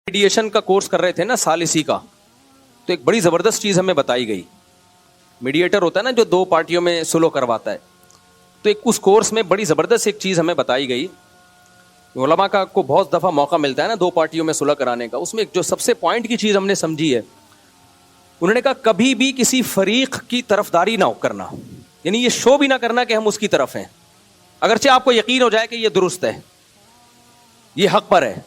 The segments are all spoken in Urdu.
میڈیشن کا کورس کر رہے تھے نا ثالثی کا, تو ایک بڑی زبردست چیز ہمیں بتائی گئی. میڈیٹر ہوتا ہے نا جو دو پارٹیوں میں سلو کرواتا ہے, تو ایک اس کورس میں بڑی زبردست ایک چیز ہمیں بتائی گئی. علماء کا کو بہت دفعہ موقع ملتا ہے نا دو پارٹیوں میں صلح کرانے کا, اس میں جو سب سے پوائنٹ کی چیز ہم نے سمجھی ہے, انہوں نے کہا کبھی بھی کسی فریق کی طرفداری نہ کرنا, یعنی یہ شو بھی نہ کرنا کہ ہم اس کی طرف ہیں, اگرچہ آپ کو یقین ہو جائے کہ یہ درست ہے, یہ حق پر ہے,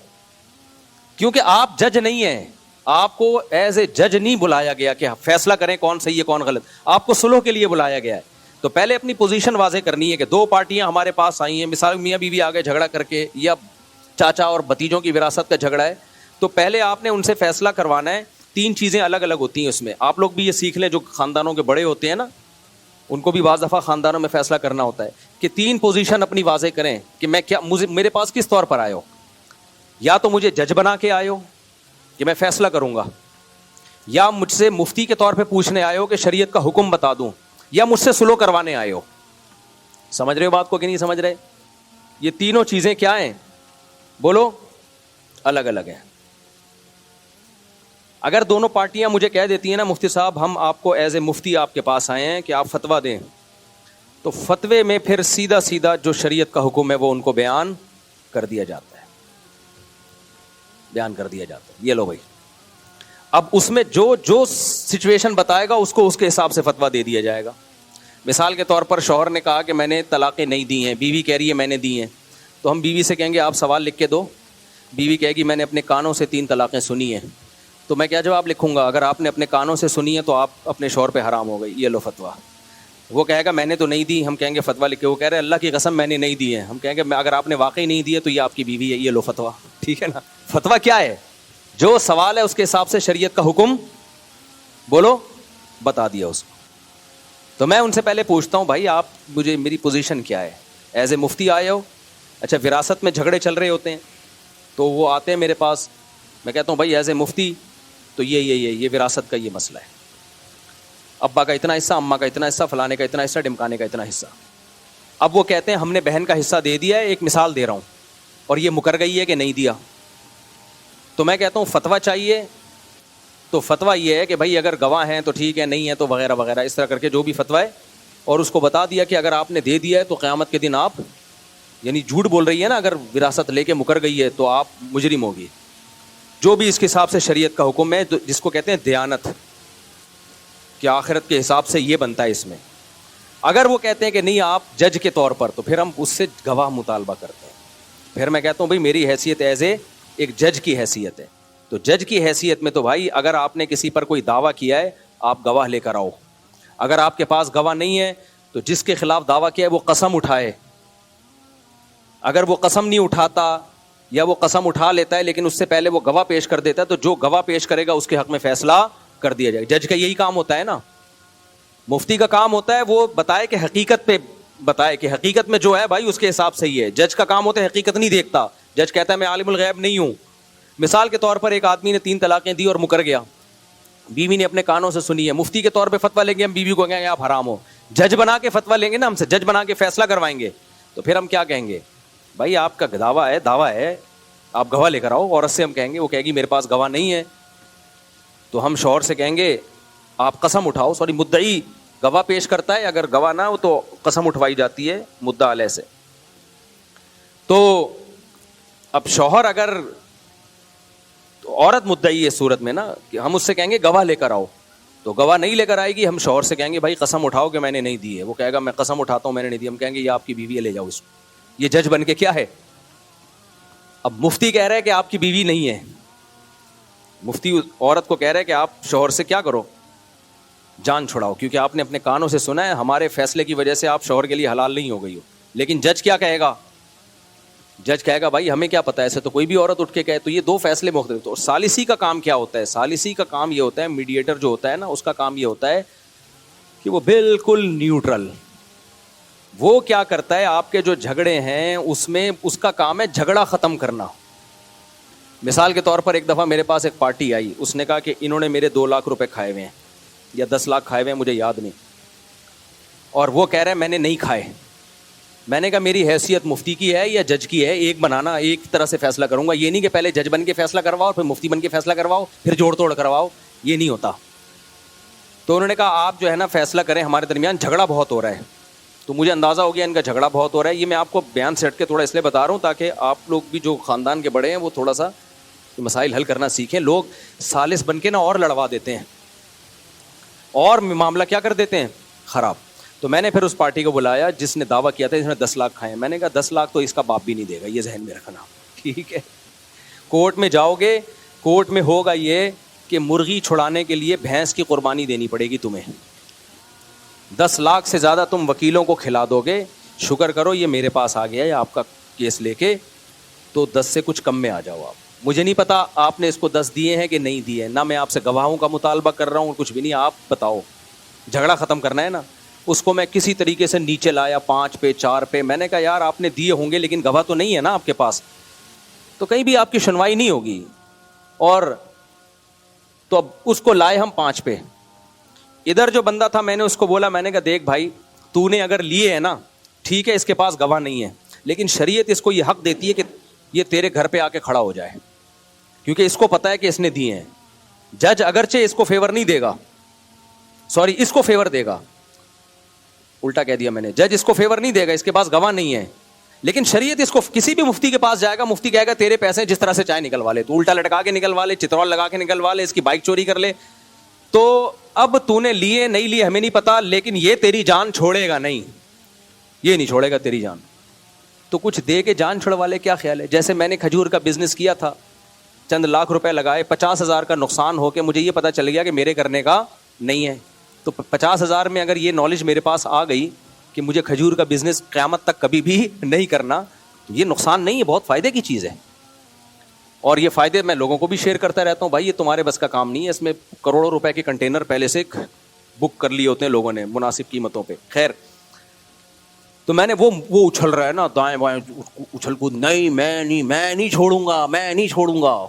کیونکہ آپ جج نہیں ہیں, آپ کو ایز اے جج نہیں بلایا گیا کہ فیصلہ کریں کون صحیح ہے کون غلط, آپ کو صلح کے لیے بلایا گیا ہے. تو پہلے اپنی پوزیشن واضح کرنی ہے کہ دو پارٹیاں ہمارے پاس آئی ہیں, مثال میاں بیوی آگے جھگڑا کر کے, یا چاچا اور بھتیجوں کی وراثت کا جھگڑا ہے, تو پہلے آپ نے ان سے فیصلہ کروانا ہے. تین چیزیں الگ الگ ہوتی ہیں اس میں, آپ لوگ بھی یہ سیکھ لیں جو خاندانوں کے بڑے ہوتے ہیں نا, ان کو بھی بعض دفعہ خاندانوں میں فیصلہ کرنا ہوتا ہے کہ تین پوزیشن اپنی واضح کریں کہ میں کیا, میرے پاس کس طور پر آئے ہو, یا تو مجھے جج بنا کے آئے ہو کہ میں فیصلہ کروں گا, یا مجھ سے مفتی کے طور پہ پوچھنے آئے ہو کہ شریعت کا حکم بتا دوں, یا مجھ سے سلو کروانے آئے ہو. سمجھ رہے ہو بات کو کہ نہیں سمجھ رہے؟ یہ تینوں چیزیں کیا ہیں بولو, الگ الگ ہیں. اگر دونوں پارٹیاں مجھے کہہ دیتی ہیں نا مفتی صاحب ہم آپ کو ایز اے مفتی آپ کے پاس آئے ہیں کہ آپ فتویٰ دیں, تو فتوے میں پھر سیدھا سیدھا جو شریعت کا حکم ہے وہ ان کو بیان کر دیا جاتا ہے, بیان کر دیا جاتا ہے. یہ لو بھائی, اب اس میں جو سچویشن بتائے گا اس کو اس کے حساب سے فتویٰ دے دیا جائے گا. مثال کے طور پر شوہر نے کہا کہ میں نے طلاقیں نہیں دی ہیں, بیوی کہہ رہی ہے میں نے دی ہیں, تو ہم بیوی سے کہیں گے آپ سوال لکھ کے دو. بیوی کہے گی میں نے اپنے کانوں سے 3 طلاقیں سنی ہیں, تو میں کیا جواب لکھوں گا؟ اگر آپ نے اپنے کانوں سے سنی ہے تو آپ اپنے شوہر پہ حرام ہو گئی, یہ لو فتویٰ. وہ کہے گا میں نے تو نہیں دی, ہم کہیں گے فتویٰ لکھ کے. وہ کہہ رہے اللہ کی قسم میں نے نہیں دی ہے, ہم کہیں گے اگر آپ نے واقعی نہیں دی ہے تو یہ آپ کی بیوی ہے, یہ لو فتویٰ. ٹھیک ہے نا؟ فتویٰ کیا ہے؟ جو سوال ہے اس کے حساب سے شریعت کا حکم بولو بتا دیا اس کو. تو میں ان سے پہلے پوچھتا ہوں بھائی آپ مجھے میری پوزیشن کیا ہے, ایز اے مفتی آئے ہو, اچھا وراثت میں جھگڑے چل رہے ہوتے ہیں تو وہ آتے ہیں میرے پاس, میں کہتا ہوں بھائی ایز اے مفتی تو یہ وراثت کا یہ مسئلہ ہے, ابا کا اتنا حصہ, اماں کا اتنا حصہ, فلانے کا اتنا حصہ, ڈمکانے کا اتنا حصہ. اب وہ کہتے ہیں ہم نے بہن کا حصہ دے دیا ہے, ایک مثال دے رہا ہوں, اور یہ مکر گئی ہے کہ نہیں دیا. تو میں کہتا ہوں فتویٰ چاہیے, تو فتویٰ یہ ہے کہ بھائی اگر گواہ ہیں تو ٹھیک ہے, نہیں ہے تو وغیرہ وغیرہ, اس طرح کر کے جو بھی فتویٰ ہے, اور اس کو بتا دیا کہ اگر آپ نے دے دیا ہے تو قیامت کے دن آپ, یعنی جھوٹ بول رہی ہے نا, اگر وراثت لے کے مکر گئی ہے تو آپ مجرم ہوگی. جو بھی اس کے حساب سے شریعت کا حکم ہے جس کو کہتے ہیں دیانت, کہ آخرت کے حساب سے یہ بنتا ہے اس میں. اگر وہ کہتے ہیں کہ نہیں آپ جج کے طور پر, تو پھر ہم اس سے گواہ مطالبہ کرتے ہیں. پھر میں کہتا ہوں بھائی میری حیثیت ایز اے ایک جج کی حیثیت ہے, تو جج کی حیثیت میں تو بھائی اگر آپ نے کسی پر کوئی دعویٰ کیا ہے آپ گواہ لے کر آؤ. اگر آپ کے پاس گواہ نہیں ہے تو جس کے خلاف دعویٰ کیا ہے وہ قسم اٹھائے. اگر وہ قسم نہیں اٹھاتا, یا وہ قسم اٹھا لیتا ہے لیکن اس سے پہلے وہ گواہ پیش کر دیتا ہے, تو جو گواہ پیش کرے گا اس کے حق میں فیصلہ کر دیا جائے گا. جج کا یہی کام ہوتا ہے نا. مفتی کا کام ہوتا ہے وہ بتائے کہ حقیقت پہ بتائے کہ حقیقت میں جو ہے بھائی اس کے حساب سے ہی ہے. جج کا کام ہوتا ہے حقیقت نہیں دیکھتا. جج کہتا ہے میں عالم الغیب نہیں ہوں. مثال کے طور پر ایک آدمی نے 3 طلاقیں دی اور مکر گیا, بیوی نے اپنے کانوں سے سنی ہے, مفتی کے طور پہ فتویٰ لیں گے ہم بیوی کو کہیں گے آپ حرام ہو. جج بنا کے فتویٰ لیں گے نا, ہم سے جج بنا کے فیصلہ کروائیں گے, تو پھر ہم کیا کہیں گے؟ بھائی آپ کا دعویٰ ہے آپ گواہ لے کر آؤ. عورت سے ہم کہیں گے, وہ کہے گی میرے پاس گواہ نہیں ہے, تو ہم شوہر سے کہیں گے آپ قسم اٹھاؤ. سوری, مدعی گواہ پیش کرتا ہے, اگر گواہ نہ ہو تو قسم اٹھوائی جاتی ہے مدعا علیہ سے. تو اب شوہر اگر, تو عورت مدعی ہے صورت میں نا, کہ ہم اس سے کہیں گے گواہ لے کر آؤ, تو گواہ نہیں لے کر آئے گی, ہم شوہر سے کہیں گے بھائی قسم اٹھاؤ کہ میں نے نہیں دی ہے. وہ کہے گا میں قسم اٹھاتا ہوں میں نے نہیں دی. ہم کہیں گے یہ آپ کی بیوی ہے, لے جاؤ اس کو. یہ جج بن کے کیا ہے؟ اب مفتی کہہ رہا ہے کہ آپ کی بیوی نہیں ہے, مفتی عورت کو کہہ رہا ہے کہ آپ شوہر سے کیا کرو, جان چھڑاؤ, کیونکہ آپ نے اپنے کانوں سے سنا ہے ہمارے فیصلے کی وجہ سے آپ شوہر کے لیے حلال نہیں ہو گئی ہو. لیکن جج کیا کہے گا؟ جج کہے گا بھائی ہمیں کیا پتا, ایسے تو کوئی بھی عورت اٹھ کے کہے. تو یہ 2 فیصلے مختلف. تو ثالثی کا کام کیا ہوتا ہے؟ ثالثی کا کام یہ ہوتا ہے, میڈیٹر جو ہوتا ہے نا اس کا کام یہ ہوتا ہے کہ وہ بالکل نیوٹرل, وہ کیا کرتا ہے آپ کے جو جھگڑے ہیں اس میں اس کا کام ہے جھگڑا ختم کرنا. مثال کے طور پر ایک دفعہ میرے پاس ایک پارٹی آئی, اس نے کہا کہ انہوں نے میرے 2 لاکھ روپے کھائے ہوئے ہیں یا 10 لاکھ کھائے ہوئے ہیں, مجھے یاد نہیں, اور وہ کہہ رہے ہیں میں نے نہیں کھائے, میں نے کہا میری حیثیت مفتی کی ہے یا جج کی ہے, ایک بنانا, ایک طرح سے فیصلہ کروں گا. یہ نہیں کہ پہلے جج بن کے فیصلہ کرواؤ, پھر مفتی بن کے فیصلہ کرواؤ, پھر جوڑ توڑ کرواؤ, یہ نہیں ہوتا. تو انہوں نے کہا آپ جو ہے نا فیصلہ کریں, ہمارے درمیان جھگڑا بہت ہو رہا ہے. تو مجھے اندازہ ہو گیا ان کا جھگڑا بہت ہو رہا ہے. یہ میں آپ کو بیان سے ہٹ کے تھوڑا اس لیے بتا رہا ہوں تاکہ آپ لوگ بھی جو خاندان کے بڑے ہیں وہ تھوڑا سا مسائل حل کرنا سیکھیں. لوگ سالس بن کے نا اور لڑوا دیتے ہیں اور معاملہ کیا کر دیتے ہیں خراب. تو میں نے پھر اس پارٹی کو بلایا جس نے دعویٰ کیا تھا اس نے 10 لاکھ کھائے. میں نے کہا 10 لاکھ تو اس کا باپ بھی نہیں دے گا, یہ ذہن میں رکھنا, ٹھیک ہے. کورٹ میں جاؤ گے, کورٹ میں ہوگا یہ کہ مرغی چھڑانے کے لیے بھینس کی قربانی دینی پڑے گی تمہیں. 10 لاکھ سے زیادہ تم وکیلوں کو کھلا دو گے. شکر کرو یہ میرے پاس آ گیا ہے آپ کا کیس لے کے, تو 10 سے کچھ کم میں آ جاؤ آپ. مجھے نہیں پتا آپ نے اس کو 10 دیے ہیں کہ نہیں دیے, نہ میں آپ سے گواہوں کا مطالبہ کر رہا ہوں, کچھ بھی نہیں. آپ بتاؤ, جھگڑا ختم کرنا ہے نا. اس کو میں کسی طریقے سے نیچے لایا 5 پہ 4 پہ. میں نے کہا یار آپ نے دیے ہوں گے لیکن گواہ تو نہیں ہے نا آپ کے پاس, تو کہیں بھی آپ کی سنوائی نہیں ہوگی. اور تو اب اس کو لائے ہم 5 پہ. ادھر جو بندہ تھا میں نے اس کو بولا, میں نے کہا دیکھ بھائی تو نے اگر لیے ہیں نا ٹھیک ہے, اس کے پاس گواہ نہیں ہے, لیکن شریعت اس کو یہ حق دیتی ہے کہ یہ تیرے گھر پہ آ کے کھڑا ہو جائے, کیونکہ اس کو پتا ہے کہ اس نے دیے ہیں. جج اگرچہ اس کو فیور نہیں دے گا, سوری اس کو فیور دے گا, الٹا کہہ دیا میں نے, جج اس کو فیور نہیں دے گا, اس کے پاس گواہ نہیں ہے, لیکن شریعت اس کو کسی بھی مفتی کے پاس جائے گا, مفتی کہے گا تیرے پیسے جس طرح سے چاہے نکلوا لے, تو الٹا لٹکا کے نکلوا لے, چترول لگا کے نکلوا لے, اس کی بائک چوری کر لے. تو اب تو نے لیے نہیں لیے ہمیں نہیں پتا, لیکن یہ تیری جان چھوڑے گا نہیں, یہ نہیں چھوڑے گا تیری جان. تو کچھ دے کے جان چھڑوا لے, کیا خیال ہے. جیسے میں نے کھجور کا بزنس کیا تھا, چند لاکھ روپے لگائے, 50,000 کا نقصان ہو کے مجھے یہ پتا چل گیا کہ میرے کرنے کا نہیں ہے. تو 50,000 میں اگر یہ نالج میرے پاس آ گئی کہ مجھے کھجور کا بزنس قیامت تک کبھی بھی نہیں کرنا, تو یہ نقصان نہیں ہے, بہت فائدے کی چیز ہے. اور یہ فائدے میں لوگوں کو بھی شیئر کرتا رہتا ہوں. بھائی یہ تمہارے بس کا کام نہیں ہے, اس میں کروڑوں روپے کے کنٹینر پہلے سے بک کر لیے ہوتے ہیں لوگوں نے مناسب قیمتوں پہ. خیر, تو میں نے وہ اچھل رہا ہے نا دائیں بائیں اچھل کود, نہیں میں نہیں چھوڑوں گا,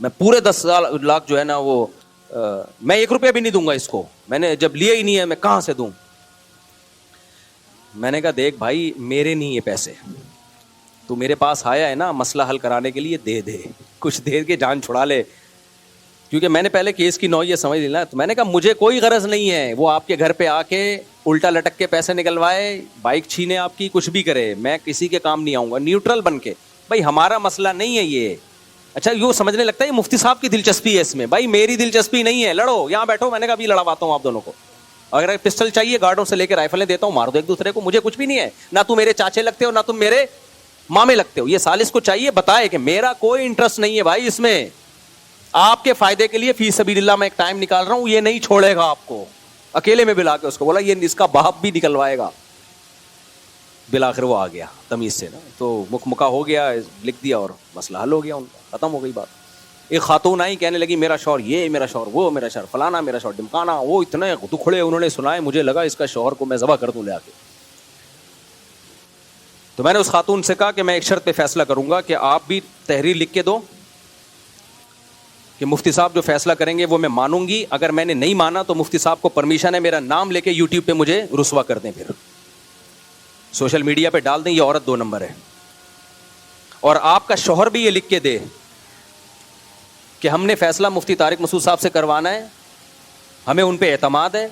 میں پورے 10 لاکھ جو ہے نا وہ میں 1 روپیہ بھی نہیں دوں گا اس کو, میں نے جب لیا ہی نہیں ہے میں کہاں سے دوں. میں نے کہا دیکھ بھائی میرے نہیں یہ پیسے, تو میرے پاس آیا ہے نا مسئلہ حل کرانے کے لیے, دے کچھ دے کے جان چھڑا لے, کیونکہ میں نے پہلے کیس کی نوعیت سمجھ لی نا. تو میں نے کہا مجھے کوئی غرض نہیں ہے وہ آپ کے گھر پہ آ کے الٹا لٹک کے پیسے نکلوائے, بائک چھینے آپ کی, کچھ بھی کرے, میں کسی کے کام نہیں آؤں گا, نیوٹرل بن کے. بھائی ہمارا مسئلہ نہیں ہے یہ. اچھا یہ سمجھنے لگتا ہے یہ مفتی صاحب کی دلچسپی ہے اس میں, بھائی میری دلچسپی نہیں ہے, لڑو یہاں بیٹھو. میں نے کہا ابھی لڑواتا ہوں آپ دونوں کو, اگر پسٹل چاہیے گارڈوں سے لے کے رائفلیں دیتا ہوں, مار دو ایک دوسرے کو, مجھے کچھ بھی نہیں ہے. نہ تو میرے چاچے لگتے ہو نہ تم میرے مامے لگتے ہو. یہ سالس کو چاہیے بتائے کہ میرا کوئی انٹرسٹ نہیں ہے بھائی اس میں, آپ کے فائدے کے لیے فی سبیل اللہ میں ایک ٹائم نکال رہا ہوں, یہ نہیں چھوڑے گا آپ کو. اکیلے میں بلا کے اس کو بولا یہ اس کا باپ بھی نکلوائے گا. بالآخر وہ آ گیا تمیز سے نا, تو مکمکا ہو گیا, لکھ دیا اور مسئلہ حل ہو گیا ان کا, ختم ہو گئی بات. ایک خاتون آئی کہنے لگی میرا شوہر یہ, میرا شوہر وہ, میرا شوہر فلانا, میرا شوہر ڈمکانا, وہ اتنے دکھڑے انہوں نے سنائے, مجھے لگا اس کا شوہر کو میں ذبح کر دوں لے آ کے. تو میں نے اس خاتون سے کہا کہ میں ایک شرط پہ فیصلہ کروں گا کہ آپ بھی تحریر لکھ کے دو کہ مفتی صاحب جو فیصلہ کریں گے وہ میں مانوں گی, اگر میں نے نہیں مانا تو مفتی صاحب کو پرمیشن ہے میرا نام لے کے یوٹیوب پہ مجھے رسوا کر دیں, پھر سوشل میڈیا پہ ڈال دیں یہ عورت 2 نمبر ہے. اور آپ کا شوہر بھی یہ لکھ کے دے کہ ہم نے فیصلہ مفتی طارق مسعود صاحب سے کروانا ہے, ہمیں ان پہ اعتماد ہے,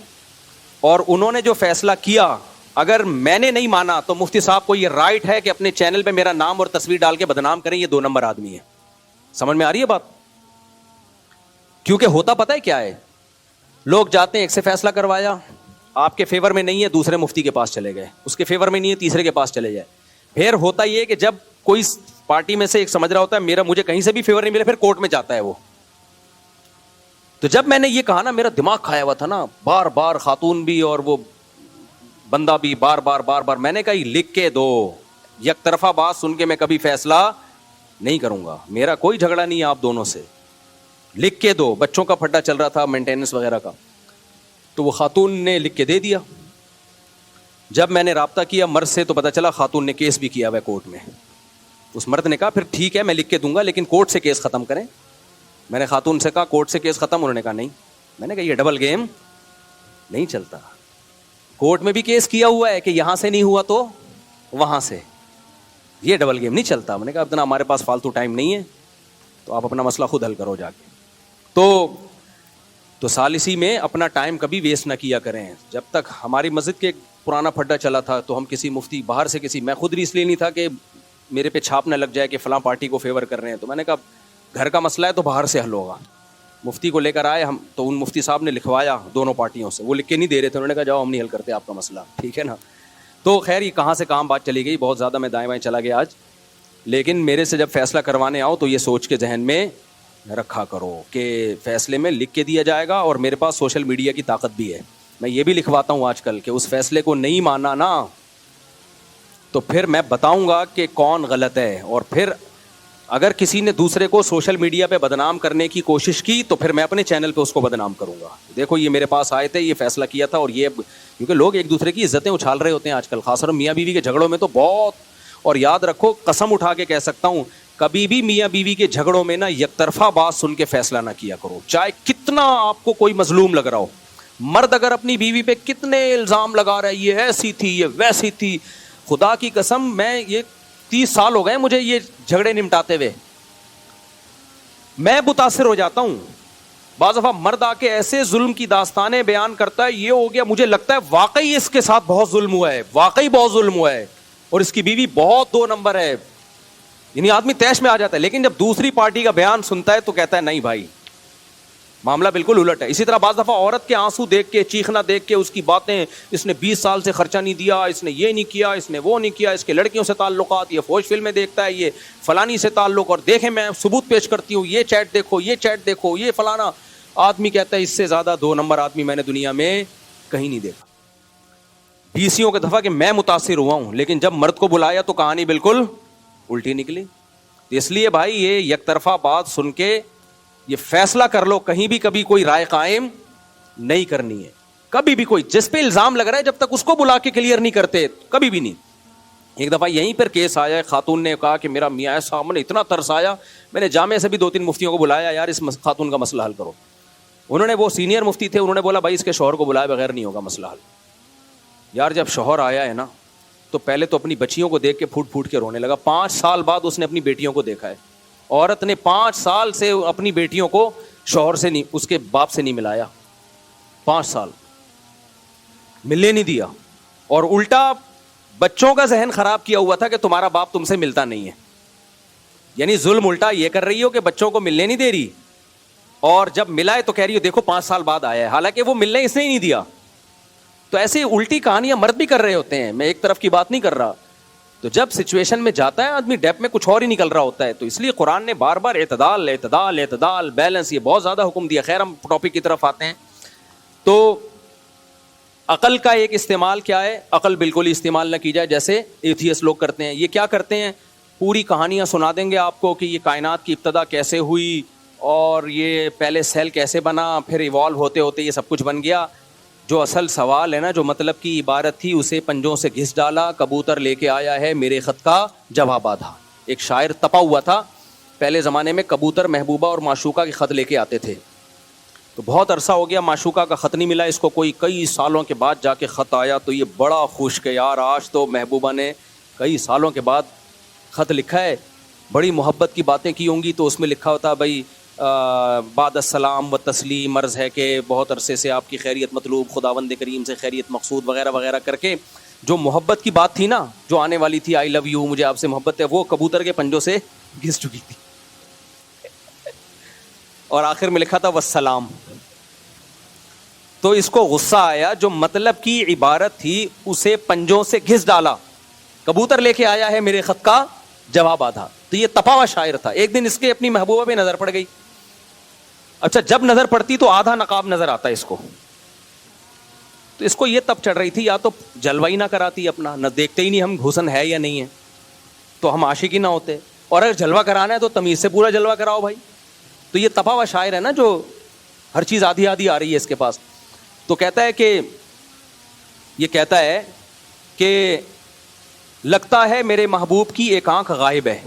اور انہوں نے جو فیصلہ کیا اگر میں نے نہیں مانا تو مفتی صاحب کو یہ رائٹ ہے کہ اپنے چینل پہ میرا نام اور تصویر ڈال کے بدنام کریں, یہ 2 نمبر آدمی ہے. سمجھ میں آ رہی ہے بات؟ کیونکہ ہوتا پتہ ہے کیا ہے, لوگ جاتے ہیں ایک سے فیصلہ کروایا, آپ کے فیور میں نہیں ہے دوسرے مفتی کے پاس چلے گئے, اس کے فیور میں نہیں ہے تیسرے کے پاس چلے جائے. پھر ہوتا یہ کہ جب کوئی پارٹی میں سے ایک سمجھ رہا ہوتا ہے میرا مجھے کہیں سے بھی فیور نہیں ملے, پھر کورٹ میں جاتا ہے وہ. تو جب میں نے یہ کہا نا, میرا دماغ کھایا ہوا تھا نا, بار بار خاتون بھی اور وہ بندہ بھی بار بار میں نے کہا یہ لکھ کے دو, یک طرفہ بات سن کے میں کبھی فیصلہ نہیں کروں گا, میرا کوئی جھگڑا نہیں ہے آپ دونوں سے, لکھ کے دو. بچوں کا پھڈا چل رہا تھا مینٹیننس وغیرہ کا, تو وہ خاتون نے لکھ کے دے دیا. جب میں نے رابطہ کیا مرد سے تو پتا چلا خاتون نے کیس بھی کیا ہوا ہے کورٹ میں. اس مرد نے کہا پھر ٹھیک ہے میں لکھ کے دوں گا لیکن کورٹ سے کیس ختم کریں. میں نے خاتون سے کہا کورٹ سے کیس ختم, انہوں نے کہا نہیں. میں نے کہا یہ ڈبل گیم نہیں چلتا, کورٹ میں بھی کیس کیا ہوا ہے کہ یہاں سے نہیں ہوا تو وہاں سے. یہ ڈبل گیم نہیں چلتا. میں نے کہا اتنا ہمارے پاس فالتو ٹائم نہیں ہے, تو آپ اپنا مسئلہ خود حل کرو جا کے. تو ثالثی میں اپنا ٹائم کبھی ویسٹ نہ کیا کریں. جب تک ہماری مسجد کے ایک پرانا پھڈا چلا تھا تو ہم کسی مفتی باہر سے کسی, میں خود اس لیے نہیں تھا کہ میرے پہ چھاپ نہ لگ جائے کہ فلاں پارٹی کو فیور کر رہے ہیں, تو میں نے کہا گھر کا مسئلہ ہے تو باہر سے حل ہوگا. مفتی کو لے کر آئے ہم, تو ان مفتی صاحب نے لکھوایا دونوں پارٹیوں سے, وہ لکھ کے نہیں دے رہے تھے, انہوں نے کہا جاؤ ہم نہیں حل کرتے آپ کا مسئلہ, ٹھیک ہے نا. تو خیر یہ کہاں سے کام بات چلی گئی, بہت زیادہ میں دائیں بائیں چلا گیا آج. لیکن میرے سے جب فیصلہ کروانے آؤ تو یہ سوچ کے ذہن میں رکھا کرو کہ فیصلے میں لکھ کے دیا جائے گا, اور میرے پاس سوشل میڈیا کی طاقت بھی ہے. میں یہ بھی لکھواتا ہوں آج کل کہ اس فیصلے کو نہیں مانا نا تو پھر میں بتاؤں گا کہ کون غلط ہے, اور پھر اگر کسی نے دوسرے کو سوشل میڈیا پہ بدنام کرنے کی کوشش کی تو پھر میں اپنے چینل پہ اس کو بدنام کروں گا. دیکھو یہ میرے پاس آئے تھے, یہ فیصلہ کیا تھا, اور یہ کیونکہ لوگ ایک دوسرے کی عزتیں اچھال رہے ہوتے ہیں آج کل, خاص طور میاں بیوی کے جھگڑوں میں تو بہت. اور یاد رکھو, قسم اٹھا کے کہہ سکتا ہوں, کبھی بھی میاں بیوی کے جھگڑوں میں نا یک طرفہ بات سن کے فیصلہ نہ کیا کرو, چاہے کتنا آپ کو کوئی مظلوم لگ رہا ہو. مرد اگر اپنی بیوی پہ کتنے الزام لگا رہا ہے, یہ ایسی تھی, یہ ویسی تھی, خدا کی قسم میں یہ 30 سال ہو گئے مجھے یہ جھگڑے نمٹاتے ہوئے, میں متاثر ہو جاتا ہوں. بعض دفعہ مرد آ کے ایسے ظلم کی داستانیں بیان کرتا ہے, یہ ہو گیا, مجھے لگتا ہے واقعی اس کے ساتھ بہت ظلم ہوا ہے, واقعی بہت ظلم ہوا ہے, اور اس کی بیوی بہت 2 نمبر ہے. یعنی آدمی تیش میں آ جاتا ہے, لیکن جب دوسری پارٹی کا بیان سنتا ہے تو کہتا ہے نہیں بھائی معاملہ بالکل الٹ ہے. اسی طرح بعض دفعہ عورت کے آنسو دیکھ کے, چیخنا دیکھ کے, اس کی باتیں, اس نے 20 سال سے خرچہ نہیں دیا, اس نے یہ نہیں کیا, اس نے وہ نہیں کیا, اس کے لڑکیوں سے تعلقات, یہ فوج فلمیں دیکھتا ہے, یہ فلانی سے تعلق, اور دیکھیں میں ثبوت پیش کرتی ہوں, یہ چیٹ دیکھو, یہ چیٹ دیکھو, یہ فلانا. آدمی کہتا ہے اس سے زیادہ 2 نمبر آدمی میں نے دنیا میں کہیں نہیں دیکھا. 20 دفعہ کہ میں متاثر ہوا ہوں, لیکن جب مرد کو بلایا تو کہانی بالکل الٹی نکلی. اس لیے بھائی یہ یک طرفہ بات سن کے یہ فیصلہ کر لو, کہیں بھی کبھی کوئی رائے قائم نہیں کرنی ہے. کبھی بھی کوئی جس پہ الزام لگ رہا ہے جب تک اس کو بلا کے کلیئر نہیں کرتے کبھی بھی نہیں. ایک دفعہ یہیں پر کیس آیا, خاتون نے کہا کہ میرا میاں صاحب نے اتنا ترس آیا, میں نے جامعہ سے بھی 2-3 مفتیوں کو بلایا, یار اس خاتون کا مسئلہ حل کرو. انہوں نے, وہ سینئر مفتی تھے, انہوں نے بولا بھائی اس کے شوہر کو بلائے بغیر نہیں ہوگا مسئلہ حل. یار جب شوہر آیا ہے نا تو پہلے تو اپنی بچیوں کو دیکھ کے پھوٹ پھوٹ کے رونے لگا. 5 سال بعد اس نے اپنی بیٹیوں کو دیکھا ہے. عورت نے 5 سال سے اپنی بیٹیوں کو شوہر سے نہیں, اس کے باپ سے نہیں ملایا, 5 سال ملنے نہیں دیا, اور الٹا بچوں کا ذہن خراب کیا ہوا تھا کہ تمہارا باپ تم سے ملتا نہیں ہے. یعنی ظلم الٹا یہ کر رہی ہو کہ بچوں کو ملنے نہیں دے رہی, اور جب ملا ہے تو کہہ رہی ہو دیکھو 5 سال بعد آیا ہے, حالانکہ وہ ملنے اس نے ہی نہیں دیا. تو ایسی الٹی کہانیاں مرد بھی کر رہے ہوتے ہیں, میں ایک طرف کی بات نہیں کر رہا. تو جب سچویشن میں جاتا ہے آدمی ڈیپ میں کچھ اور ہی نکل رہا ہوتا ہے. تو اس لیے قرآن نے بار بار اعتدال اعتدال اعتدال بیلنس, یہ بہت زیادہ حکم دیا. خیر ہم ٹاپک کی طرف آتے ہیں. تو عقل کا ایک استعمال کیا ہے, عقل بالکل ہی استعمال نہ کی جائے جیسے ایتھیسٹ لوگ کرتے ہیں. یہ کیا کرتے ہیں, پوری کہانیاں سنا دیں گے آپ کو کہ یہ کائنات کی ابتدا کیسے ہوئی, اور یہ پہلے سیل کیسے بنا, پھر ایوالو ہوتے ہوتے یہ سب کچھ بن گیا. جو اصل سوال ہے نا, جو مطلب کی عبارت تھی, اسے پنجوں سے گھس ڈالا, کبوتر لے کے آیا ہے میرے خط کا جواب آدھا. ایک شاعر تپا ہوا تھا, پہلے زمانے میں کبوتر محبوبہ اور معشوقہ کے خط لے کے آتے تھے. تو بہت عرصہ ہو گیا معشوقہ کا خط نہیں ملا, اس کو کوئی کئی سالوں کے بعد جا کے خط آیا, تو یہ بڑا خوش کہ یار آج تو محبوبہ نے کئی سالوں کے بعد خط لکھا ہے, بڑی محبت کی باتیں کی ہوں گی. تو اس میں لکھا ہوتا بھائی بعد السلام و تسلیم, عرض ہے کہ بہت عرصے سے آپ کی خیریت مطلوب, خداوند کریم سے خیریت مقصود, وغیرہ وغیرہ کر کے جو محبت کی بات تھی نا, جو آنے والی تھی, آئی لو یو, مجھے آپ سے محبت ہے, وہ کبوتر کے پنجوں سے گھس چکی تھی. اور آخر میں لکھا تھا والسلام. تو اس کو غصہ آیا, جو مطلب کی عبارت تھی اسے پنجوں سے گھس ڈالا, کبوتر لے کے آیا ہے میرے خط کا جواب آدھا. تو یہ تپا ہوا شاعر تھا. ایک دن اس کے اپنی محبوبہ پہ نظر پڑ گئی. اچھا جب نظر پڑتی تو آدھا نقاب نظر آتا ہے اس کو. تو اس کو یہ تب چڑھ رہی تھی, یا تو جلوہ ہی نہ کراتی اپنا, نہ دیکھتے ہی نہیں ہم حسن ہے یا نہیں ہے, تو ہم عاشق ہی نہ ہوتے, اور اگر جلوہ کرانا ہے تو تمیز سے پورا جلوہ کراؤ بھائی. تو یہ تپا ہوا شاعر ہے نا, جو ہر چیز آدھی آدھی آ رہی ہے اس کے پاس. تو کہتا ہے کہ یہ کہتا ہے کہ لگتا ہے میرے محبوب کی ایک آنکھ غائب ہے,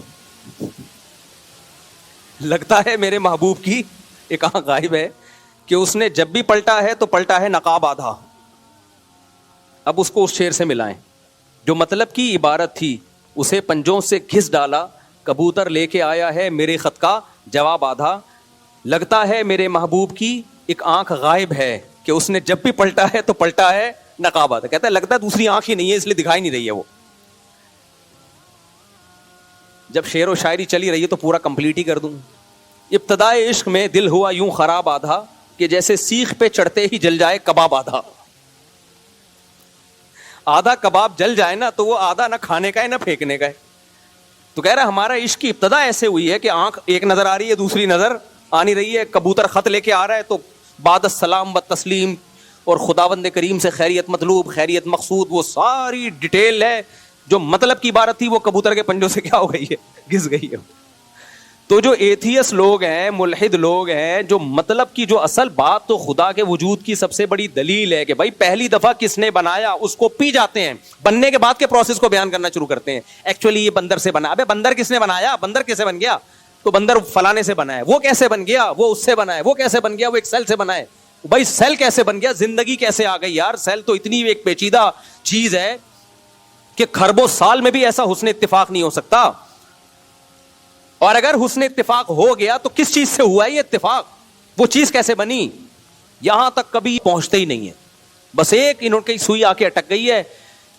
لگتا ہے میرے محبوب کی ایک آنکھ غائب ہے, کہ اس نے جب بھی پلٹا ہے تو پلٹا ہے نقاب آدھا. اب اس کو اس شعر سے ملائیں. جو مطلب کی عبارت تھی اسے پنجوں سے گھس ڈالا، کبوتر لے کے آیا ہے میرے خط کا جواب آدھا، لگتا ہے میرے محبوب کی ایک آنکھ غائب ہے کہ اس نے جب بھی پلٹا ہے تو پلٹا ہے نقاب آدھا. کہتا ہے لگتا ہے دوسری آنکھ ہی نہیں ہے اس لیے دکھائی نہیں رہی ہے. وہ جب شعر و شاعری چلی رہی ہے تو پورا کمپلیٹ ہی کر دوں. ابتدائے عشق میں دل ہوا یوں خراب آدھا کہ جیسے سیخ پہ چڑھتے ہی جل جائے کباب آدھا. آدھا کباب جل جائے نا تو وہ آدھا نہ کھانے کا ہے نہ پھینکنے کا ہے. تو کہہ رہا ہمارا عشق کی ابتدا ایسے ہوئی ہے کہ آنکھ ایک نظر آ رہی ہے دوسری نظر آ نہیں رہی ہے. کبوتر خط لے کے آ رہا ہے تو بعد السلام و تسلیم اور خداوند کریم سے خیریت مطلوب خیریت مقصود وہ ساری ڈیٹیل ہے. جو مطلب کی عبارت تھی وہ کبوتر کے پنجوں سے کیا ہو گئی ہے، گھس گئی ہے. تو جو ایتھیس لوگ ہیں، ملحد لوگ ہیں، جو مطلب کی جو اصل بات تو خدا کے وجود کی سب سے بڑی دلیل ہے کہ بھائی پہلی دفعہ کس نے بنایا اس کو پی جاتے ہیں، بننے کے بعد کے پروسیس کو بیان کرنا شروع کرتے ہیں. ایکچولی یہ بندر سے بنا. ابے بندر کس نے بنایا؟ بندر کیسے بن گیا؟ تو بندر فلانے سے بنا ہے. وہ کیسے بن گیا؟ وہ اس سے بنا ہے. وہ کیسے بن گیا؟ وہ ایک سیل سے بنا ہے. بھائی سیل کیسے بن گیا؟ زندگی کیسے آ گئی یار؟ سیل تو اتنی ایک پیچیدہ چیز ہے کہ کھربوں سال میں بھی ایسا حسن اتفاق نہیں ہو سکتا. اور اگر حسن اتفاق ہو گیا تو کس چیز سے ہوا ہے یہ اتفاق؟ وہ چیز کیسے بنی؟ یہاں تک کبھی پہنچتے ہی نہیں ہے. بس ایک انہوں کی سوئی آ کے اٹک گئی ہے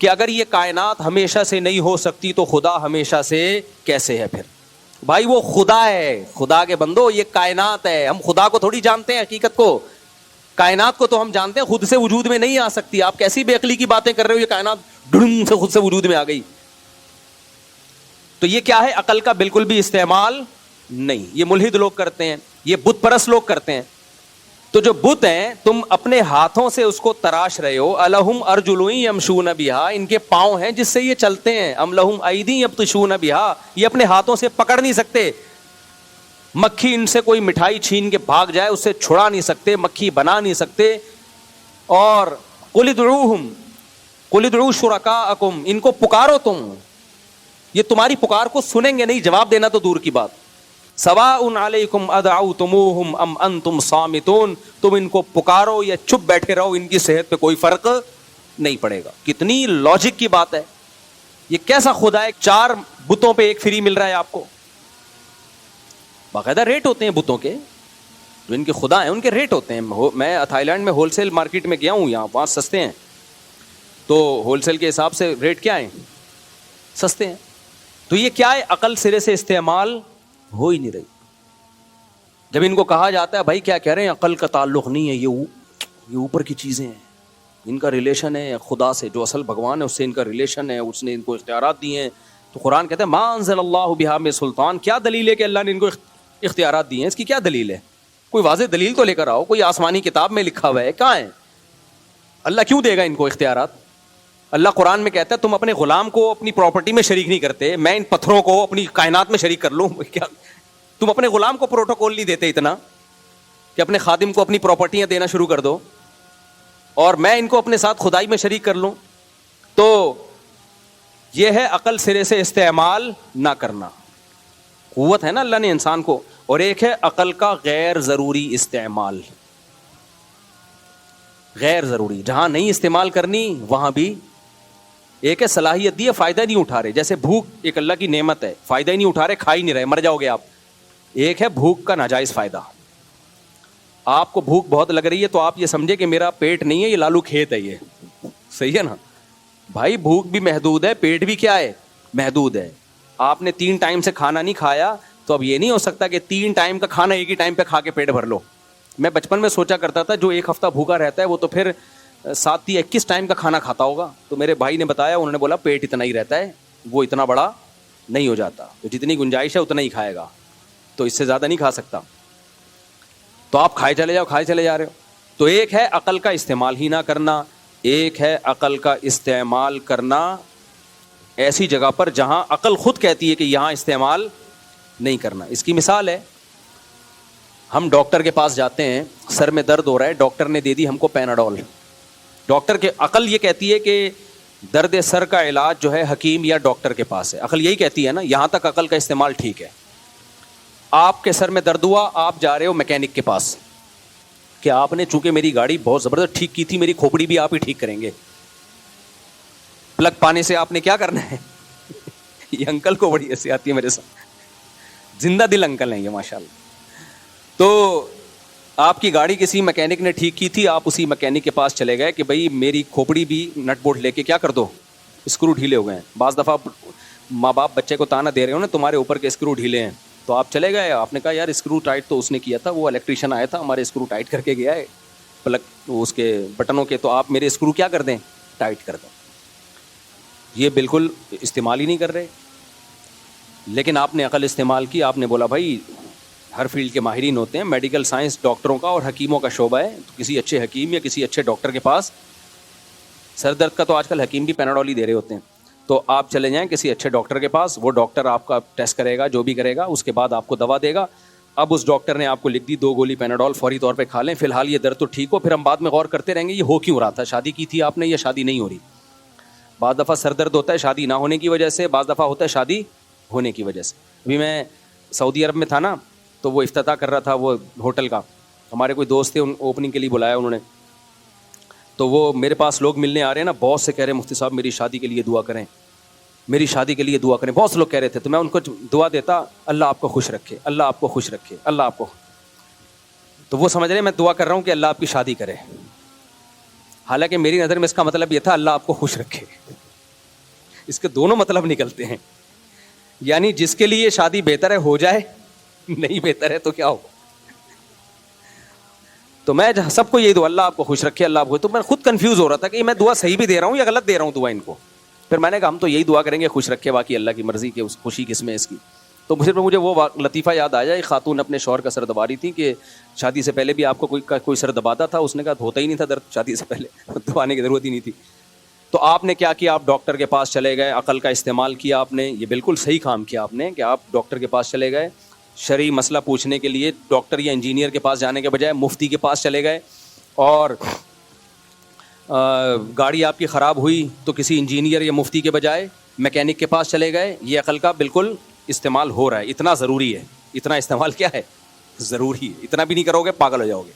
کہ اگر یہ کائنات ہمیشہ سے نہیں ہو سکتی تو خدا ہمیشہ سے کیسے ہے؟ پھر بھائی وہ خدا ہے. خدا کے بندو یہ کائنات ہے. ہم خدا کو تھوڑی جانتے ہیں حقیقت کو. کائنات کو تو ہم جانتے ہیں خود سے وجود میں نہیں آ سکتی. آپ کیسی بے عقلی کی باتیں کر رہے ہو؟ یہ کائنات ڈھڑم سے خود سے وجود میں آ گئی. تو یہ کیا ہے؟ عقل کا بالکل بھی استعمال نہیں. یہ ملحد لوگ کرتے ہیں، یہ بت پرست لوگ کرتے ہیں. تو جو بت ہیں تم اپنے ہاتھوں سے اس کو تراش رہے ہو. الہم ارجل یمشون بہا، ان کے پاؤں ہیں جس سے یہ چلتے ہیں. ام لہم ایدی یبطشون بہا، یہ اپنے ہاتھوں سے پکڑ نہیں سکتے. مکھی ان سے کوئی مٹھائی چھین کے بھاگ جائے اسے چھڑا نہیں سکتے، مکھی بنا نہیں سکتے. اور قل ادعوہم قل ادعوا شرکاءکم، ان کو پکارو تم، یہ تمہاری پکار کو سنیں گے نہیں، جواب دینا تو دور کی بات. سواء علیکم ادعوتموہم ام انتم صامتون، تم ان کو پکارو یا چپ بیٹھے رہو، ان کی صحت پہ کوئی فرق نہیں پڑے گا. کتنی لاجک کی بات ہے. یہ کیسا خدا ہے؟ 4 بتوں پہ ایک فری مل رہا ہے آپ کو. باقاعدہ ریٹ ہوتے ہیں بتوں کے، جو ان کے خدا ہیں ان کے ریٹ ہوتے ہیں. میں تھائی لینڈ میں ہول سیل مارکیٹ میں گیا ہوں، یہاں وہاں سستے ہیں. تو ہول سیل کے حساب سے ریٹ کیا ہیں؟ سستے ہیں. تو یہ کیا ہے؟ عقل سرے سے استعمال ہو ہی نہیں رہی. جب ان کو کہا جاتا ہے بھائی کیا کہہ رہے ہیں، عقل کا تعلق نہیں ہے، یہ اوپر کی چیزیں ہیں، ان کا ریلیشن ہے خدا سے، جو اصل بھگوان ہے اس سے ان کا ریلیشن ہے، اس نے ان کو اختیارات دیے ہیں. تو قرآن کہتا ہے ما انزل اللہ بہا من سلطان، کیا دلیل ہے کہ اللہ نے ان کو اختیارات دیے ہیں؟ اس کی کیا دلیل ہے؟ کوئی واضح دلیل تو لے کر آؤ. کوئی آسمانی کتاب میں لکھا ہوا ہے؟ کہاں ہے؟ اللہ کیوں دے گا ان کو اختیارات؟ اللہ قرآن میں کہتا ہے تم اپنے غلام کو اپنی پراپرٹی میں شریک نہیں کرتے، میں ان پتھروں کو اپنی کائنات میں شریک کر لوں. کیا تم اپنے غلام کو پروٹوکول نہیں دیتے اتنا کہ اپنے خادم کو اپنی پراپرٹیاں دینا شروع کر دو، اور میں ان کو اپنے ساتھ خدائی میں شریک کر لوں؟ تو یہ ہے عقل سرے سے استعمال نہ کرنا. قوت ہے نا اللہ نے انسان کو. اور ایک ہے عقل کا غیر ضروری استعمال. غیر ضروری جہاں نہیں استعمال کرنی وہاں بھی. ایک ہے صلاحیت دی ہے، فائدہ نہیں اٹھا رہے. جیسے بھوک ایک اللہ کی نعمت ہے، فائدہ ہی نہیں اٹھا رہے، کھا ہی نہیں رہے، مر جاؤ گے آپ. ایک ہے بھوک کا ناجائز فائدہ. آپ کو بھوک بہت لگ رہی ہے تو آپ یہ سمجھے کہ میرا پیٹ نہیں ہے، یہ لالو کھیت ہے. یہ صحیح ہے نا بھائی؟ بھوک بھی محدود ہے، پیٹ بھی کیا ہے؟ محدود ہے. آپ نے 3 ٹائم سے کھانا نہیں کھایا تو اب یہ نہیں ہو سکتا کہ 3 ٹائم کا کھانا ایک ہی ٹائم پہ کھا کے پیٹ بھر لو. میں بچپن میں سوچا کرتا تھا جو 1 ہفتہ بھوکا رہتا ہے وہ تو پھر 7-21 ٹائم کا کھانا کھاتا ہوگا. تو میرے بھائی نے بتایا، انہوں نے بولا پیٹ اتنا ہی رہتا ہے، وہ اتنا بڑا نہیں ہو جاتا، تو جتنی گنجائش ہے اتنا ہی کھائے گا، تو اس سے زیادہ نہیں کھا سکتا. تو آپ کھائے چلے جا رہے ہو. تو ایک ہے عقل کا استعمال ہی نہ کرنا، ایک ہے عقل کا استعمال کرنا ایسی جگہ پر جہاں عقل خود کہتی ہے کہ یہاں استعمال نہیں کرنا. اس کی مثال ہے، ہم ڈاکٹر کے پاس جاتے ہیں، سر میں درد ہو رہا ہے، ڈاکٹر نے دے دی ہم کو پیناڈول. ڈاکٹر کے عقل یہ کہتی ہے کہ درد سر کا علاج جو ہے حکیم یا ڈاکٹر کے پاس ہے. عقل یہی کہتی ہے نا، یہاں تک عقل کا استعمال ٹھیک ہے. آپ کے سر میں درد ہوا، آپ جا رہے ہو میکینک کے پاس کہ آپ نے چونکہ میری گاڑی بہت زبردست ٹھیک کی تھی، میری کھوپڑی بھی آپ ہی ٹھیک کریں گے. پلگ پانے سے آپ نے کیا کرنا ہے. یہ انکل کو بڑی ہنسی آتی ہے میرے ساتھ, زندہ دل انکل ہیں یہ ماشاءاللہ. تو آپ کی گاڑی کسی میکینک نے ٹھیک کی تھی, آپ اسی میکینک کے پاس چلے گئے کہ بھائی میری کھوپڑی بھی نٹ بولٹ لے کے کیا کر دو, اسکرو ڈھیلے ہو گئے ہیں. بعض دفعہ ماں باپ بچے کو تانا دے رہے ہو نا, تمہارے اوپر کے اسکرو ڈھیلے ہیں, تو آپ چلے گئے, آپ نے کہا یار اسکرو ٹائٹ تو اس نے کیا تھا, وہ الیکٹریشین آیا تھا ہمارے اسکرو ٹائٹ کر کے گیا ہے پلگ اس کے بٹنوں کے, تو آپ میرے اسکرو کیا کر دیں, ٹائٹ کر دیں. یہ بالکل استعمال ہی نہیں کر رہے. لیکن آپ نے عقل استعمال کی, آپ نے بولا بھائی ہر فیلڈ کے ماہرین ہوتے ہیں, میڈیکل سائنس ڈاکٹروں کا اور حکیموں کا شعبہ ہے, تو کسی اچھے حکیم یا کسی اچھے ڈاکٹر کے پاس, سر درد کا تو آج کل حکیم بھی پیناڈول ہی دے رہے ہوتے ہیں, تو آپ چلے جائیں کسی اچھے ڈاکٹر کے پاس, وہ ڈاکٹر آپ کا ٹیسٹ کرے گا, جو بھی کرے گا, اس کے بعد آپ کو دوا دے گا. اب اس ڈاکٹر نے آپ کو لکھ دی 2 گولی پیناڈول, فوری طور پہ کھا لیں, فی الحال یہ درد تو ٹھیک ہو, پھر ہم بعد میں غور کرتے رہیں گے یہ ہو کیوں رہا تھا, شادی کی تھی آپ نے یا شادی نہیں ہو رہی. بعض دفعہ سر درد ہوتا ہے شادی نہ ہونے کی وجہ سے, بعض دفعہ ہوتا ہے شادی ہونے کی وجہ سے. ابھی میں سعودی عرب میں تھا نا, تو وہ افتتاح کر رہا تھا وہ ہوٹل کا, ہمارے کوئی دوست تھے, ان اوپننگ کے لیے بلایا انہوں نے, تو وہ میرے پاس لوگ ملنے آ رہے ہیں نا, بہت سے کہہ رہے ہیں مفتی صاحب میری شادی کے لیے دعا کریں, میری شادی کے لیے دعا کریں, بہت سے لوگ کہہ رہے تھے. تو میں ان کو دعا دیتا, اللہ آپ کو خوش رکھے, اللہ آپ کو خوش رکھے, اللہ آپ کو. تو وہ سمجھ رہے ہیں میں دعا کر رہا ہوں کہ اللہ آپ کی شادی کرے, حالانکہ میری نظر میں اس کا مطلب یہ تھا اللہ آپ کو خوش رکھے. اس کے دونوں مطلب نکلتے ہیں, یعنی جس کے لیے شادی بہتر ہے ہو جائے, نہیں بہتر ہے تو کیا ہو. تو میں سب کو یہی دعا, اللہ آپ کو خوش رکھے, اللہ آپ کو. تو میں خود کنفیوز ہو رہا تھا کہ میں دعا صحیح بھی دے رہا ہوں یا غلط دے رہا ہوں دعا ان کو. پھر میں نے کہا ہم تو یہی دعا کریں گے خوش رکھے, باقی اللہ کی مرضی کے اس خوشی کس میں اس کی. تو مجھے وہ لطیفہ یاد آیا, ایک خاتون اپنے شوہر کا سر دبا رہی تھی کہ شادی سے پہلے بھی آپ کو کوئی سر دباتا تھا, اس نے کہا ہوتا ہی نہیں تھا درد شادی سے پہلے, دبانے کی ضرورت ہی نہیں تھی. تو آپ نے کیا کیا, آپ ڈاکٹر کے پاس چلے گئے, عقل کا استعمال کیا آپ نے, یہ بالکل صحیح کام کیا آپ نے کہ آپ ڈاکٹر کے پاس چلے گئے. شرعی مسئلہ پوچھنے کے لیے ڈاکٹر یا انجینئر کے پاس جانے کے بجائے مفتی کے پاس چلے گئے. اور گاڑی آپ کی خراب ہوئی تو کسی انجینئر یا مفتی کے بجائے میکینک کے پاس چلے گئے. یہ عقل کا بالکل استعمال ہو رہا ہے, اتنا ضروری ہے, اتنا استعمال کیا ہے, ضروری ہے. اتنا بھی نہیں کرو گے پاگل ہو جاؤ گے,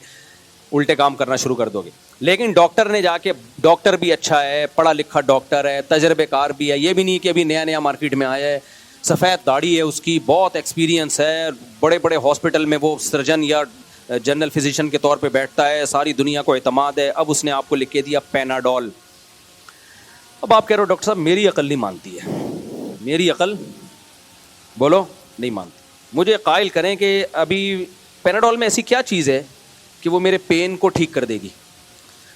الٹے کام کرنا شروع کر دو گے. لیکن ڈاکٹر نے جا کے, ڈاکٹر بھی اچھا ہے, پڑھا لکھا ڈاکٹر ہے, تجربے کار بھی ہے, یہ بھی نہیں کہ ابھی نیا نیا مارکیٹ میں آیا ہے, سفید داڑھی ہے اس کی, بہت ایکسپیرینس ہے, بڑے بڑے ہاسپٹل میں وہ سرجن یا جنرل فزیشین کے طور پہ بیٹھتا ہے, ساری دنیا کو اعتماد ہے. اب اس نے آپ کو لکھ کے دیا پیناڈول. اب آپ کہہ رہے ہو ڈاکٹر صاحب میری عقل نہیں مانتی ہے, میری عقل بولو نہیں مانتی, مجھے قائل کریں کہ ابھی پیناڈول میں ایسی کیا چیز ہے کہ وہ میرے پین کو ٹھیک کر دے گی.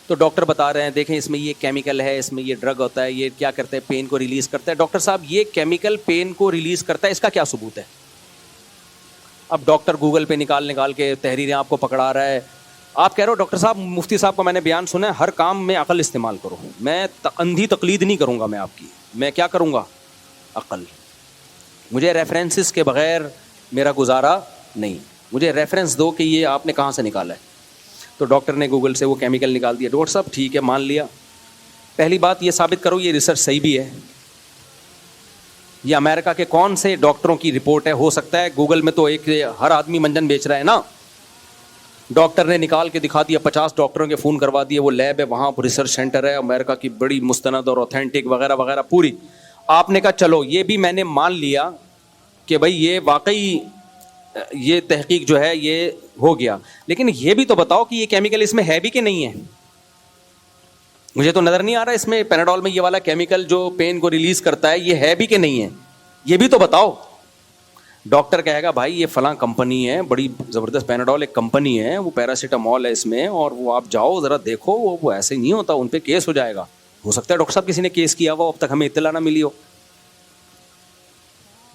تو ڈاکٹر بتا رہے ہیں دیکھیں اس میں یہ کیمیکل ہے, اس میں یہ ڈرگ ہوتا ہے, یہ کیا کرتا ہے, پین کو ریلیز کرتا ہے. ڈاکٹر صاحب یہ کیمیکل پین کو ریلیز کرتا ہے, اس کا کیا ثبوت ہے. اب ڈاکٹر گوگل پہ نکال کے تحریریں آپ کو پکڑا رہا ہے. آپ کہہ رہے ہو ڈاکٹر صاحب مفتی صاحب کا میں نے بیان سنا ہے, ہر کام میں عقل استعمال کرو. میں اندھی تقلید نہیں کروں گا میں آپ کی, میں کیا کروں گا, عقل. مجھے ریفرنسز کے بغیر میرا گزارا نہیں, مجھے ریفرنس دو کہ یہ آپ نے کہاں سے نکالا ہے. تو ڈاکٹر نے گوگل سے وہ کیمیکل نکال دیا. ڈاکٹر صاحب ٹھیک ہے مان لیا, پہلی بات یہ ثابت کرو یہ ریسرچ صحیح بھی ہے. یہ امریکہ کے کون سے ڈاکٹروں کی رپورٹ ہے, ہو سکتا ہے گوگل میں تو ایک ہر آدمی منجن بیچ رہا ہے نا. ڈاکٹر نے نکال کے دکھا دیا, 50 ڈاکٹروں کے فون کروا دیے, وہ لیب ہے وہاں ریسرچ سینٹر ہے امریکہ کی بڑی مستند اور اوتھینٹک وغیرہ وغیرہ پوری. آپ نے کہا چلو یہ بھی میں نے مان لیا کہ بھائی یہ واقعی یہ تحقیق جو ہے یہ ہو گیا, لیکن یہ بھی تو بتاؤ کہ یہ کیمیکل اس میں ہے بھی کہ نہیں ہے. مجھے تو نظر نہیں آ رہا اس میں پیناڈول میں یہ والا کیمیکل جو پین کو ریلیز کرتا ہے یہ ہے بھی کہ نہیں ہے, یہ بھی تو بتاؤ. ڈاکٹر کہے گا بھائی یہ فلاں کمپنی ہے, بڑی زبردست پیناڈول ایک کمپنی ہے, وہ پیراسیٹامول ہے اس میں, اور وہ آپ جاؤ ذرا دیکھو, وہ ایسے نہیں ہوتا, ان پہ کیس ہو جائے گا. ہو سکتا ہے ڈاکٹر صاحب کسی نے کیس کیا ہوا, اب تک ہمیں اطلاع نہ ملی ہو.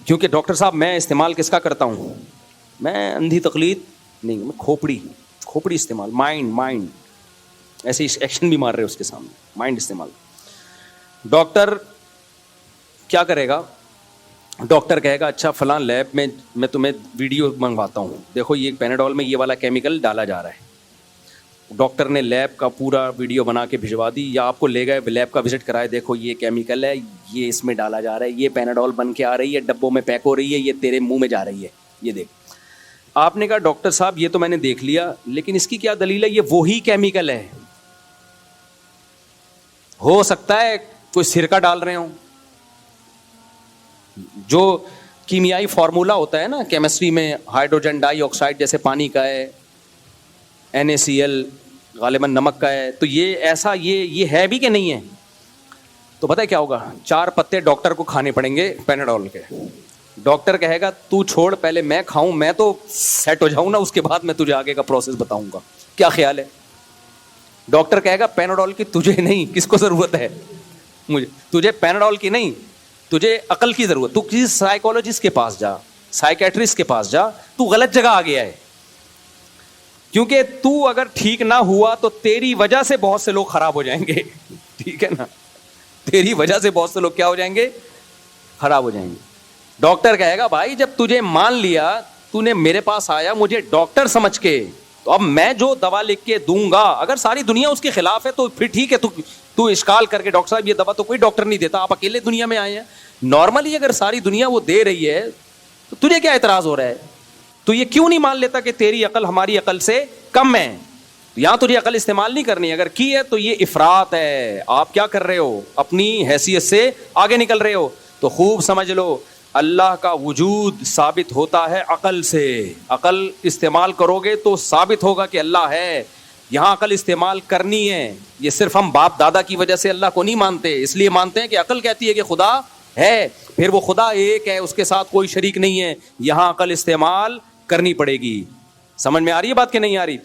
کیونکہ ڈاکٹر صاحب میں استعمال کس کا کرتا ہوں, میں اندھی تقلید نہیں, میں کھوپڑی استعمال, مائنڈ ایسے ایکشن بھی مار رہے اس کے سامنے, مائنڈ استعمال. ڈاکٹر کیا کرے گا, ڈاکٹر کہے گا اچھا فلاں لیب میں تمہیں ویڈیو منگواتا ہوں, دیکھو یہ پیناڈول میں یہ والا کیمیکل ڈالا جا رہا ہے. ڈاکٹر نے لیب کا پورا ویڈیو بنا کے بھجوا دی, یا آپ کو لے گئے لیب کا وزٹ کرائے, دیکھو یہ کیمیکل ہے, یہ اس میں ڈالا جا رہا ہے, یہ پیناڈول بن کے آ رہی ہے, ڈبوں میں پیک ہو رہی ہے, یہ تیرے منہ میں جا رہی ہے, یہ دیکھ. آپ نے کہا ڈاکٹر صاحب یہ تو میں نے دیکھ لیا, لیکن اس کی کیا دلیل ہے, یہ وہی کیمیکل ہے. ہو سکتا ہے کوئی سرکہ ڈال رہے ہوں. جو کیمیائی فارمولا ہوتا ہے نا کیمسٹری میں, ہائیڈروجن ڈائی آکسائڈ جیسے پانی کا ہے, NaCl غالباً نمک کا ہے, تو یہ ایسا یہ ہے بھی کہ نہیں ہے. تو پتہ ہے کیا ہوگا, 4 پتے ڈاکٹر کو کھانے پڑیں گے پیناڈول کے. ڈاکٹر کہے گا تو چھوڑ, پہلے میں کھاؤں, میں تو سیٹ ہو جاؤں نا, اس کے بعد میں تجھے آگے کا پروسیس بتاؤں گا. کیا خیال ہے؟ ڈاکٹر کہے گا پیناڈول کی تجھے نہیں, کس کو ضرورت ہے؟ مجھے. تجھے پیناڈول کی نہیں, تجھے عقل کی ضرورت. تو کسی سائیکولوجسٹ کے پاس جا, سائیکیٹرسٹ کے پاس جا, تو غلط جگہ آ گیا ہے. کیونکہ تو اگر ٹھیک نہ ہوا تو تیری وجہ سے بہت سے لوگ خراب ہو جائیں گے. ٹھیک ہے نا, تیری وجہ سے بہت سے لوگ کیا ہو جائیں گے, خراب ہو جائیں گے. ڈاکٹر کہے گا بھائی جب تجھے مان لیا, تو نے میرے پاس آیا مجھے ڈاکٹر سمجھ کے, تو اب میں جو دوا لکھ کے دوں گا, اگر ساری دنیا اس کے خلاف ہے تو پھر ٹھیک ہے, تو اشکال کر کے ڈاکٹر صاحب یہ دوا تو کوئی ڈاکٹر نہیں دیتا, آپ اکیلے دنیا میں آئے ہیں. نارملی اگر ساری دنیا وہ دے رہی ہے تو تجھے کیا اعتراض ہو رہا ہے؟ تو یہ کیوں نہیں مان لیتا کہ تیری عقل ہماری عقل سے کم ہے؟ یہاں تجھے عقل استعمال نہیں کرنی, اگر کی ہے تو یہ افراط ہے. آپ کیا کر رہے ہو, اپنی حیثیت سے آگے نکل رہے ہو. تو خوب سمجھ لو, اللہ کا وجود ثابت ہوتا ہے عقل سے. عقل استعمال کرو گے تو ثابت ہوگا کہ اللہ ہے. یہاں عقل استعمال کرنی ہے. یہ صرف ہم باپ دادا کی وجہ سے اللہ کو نہیں مانتے, اس لیے مانتے ہیں کہ عقل کہتی ہے کہ خدا ہے, پھر وہ خدا ایک ہے, اس کے ساتھ کوئی شریک نہیں ہے. یہاں عقل استعمال کرنی پڑے گی. سمجھ میں آ رہی ہے بات کہ نہیں آ رہی؟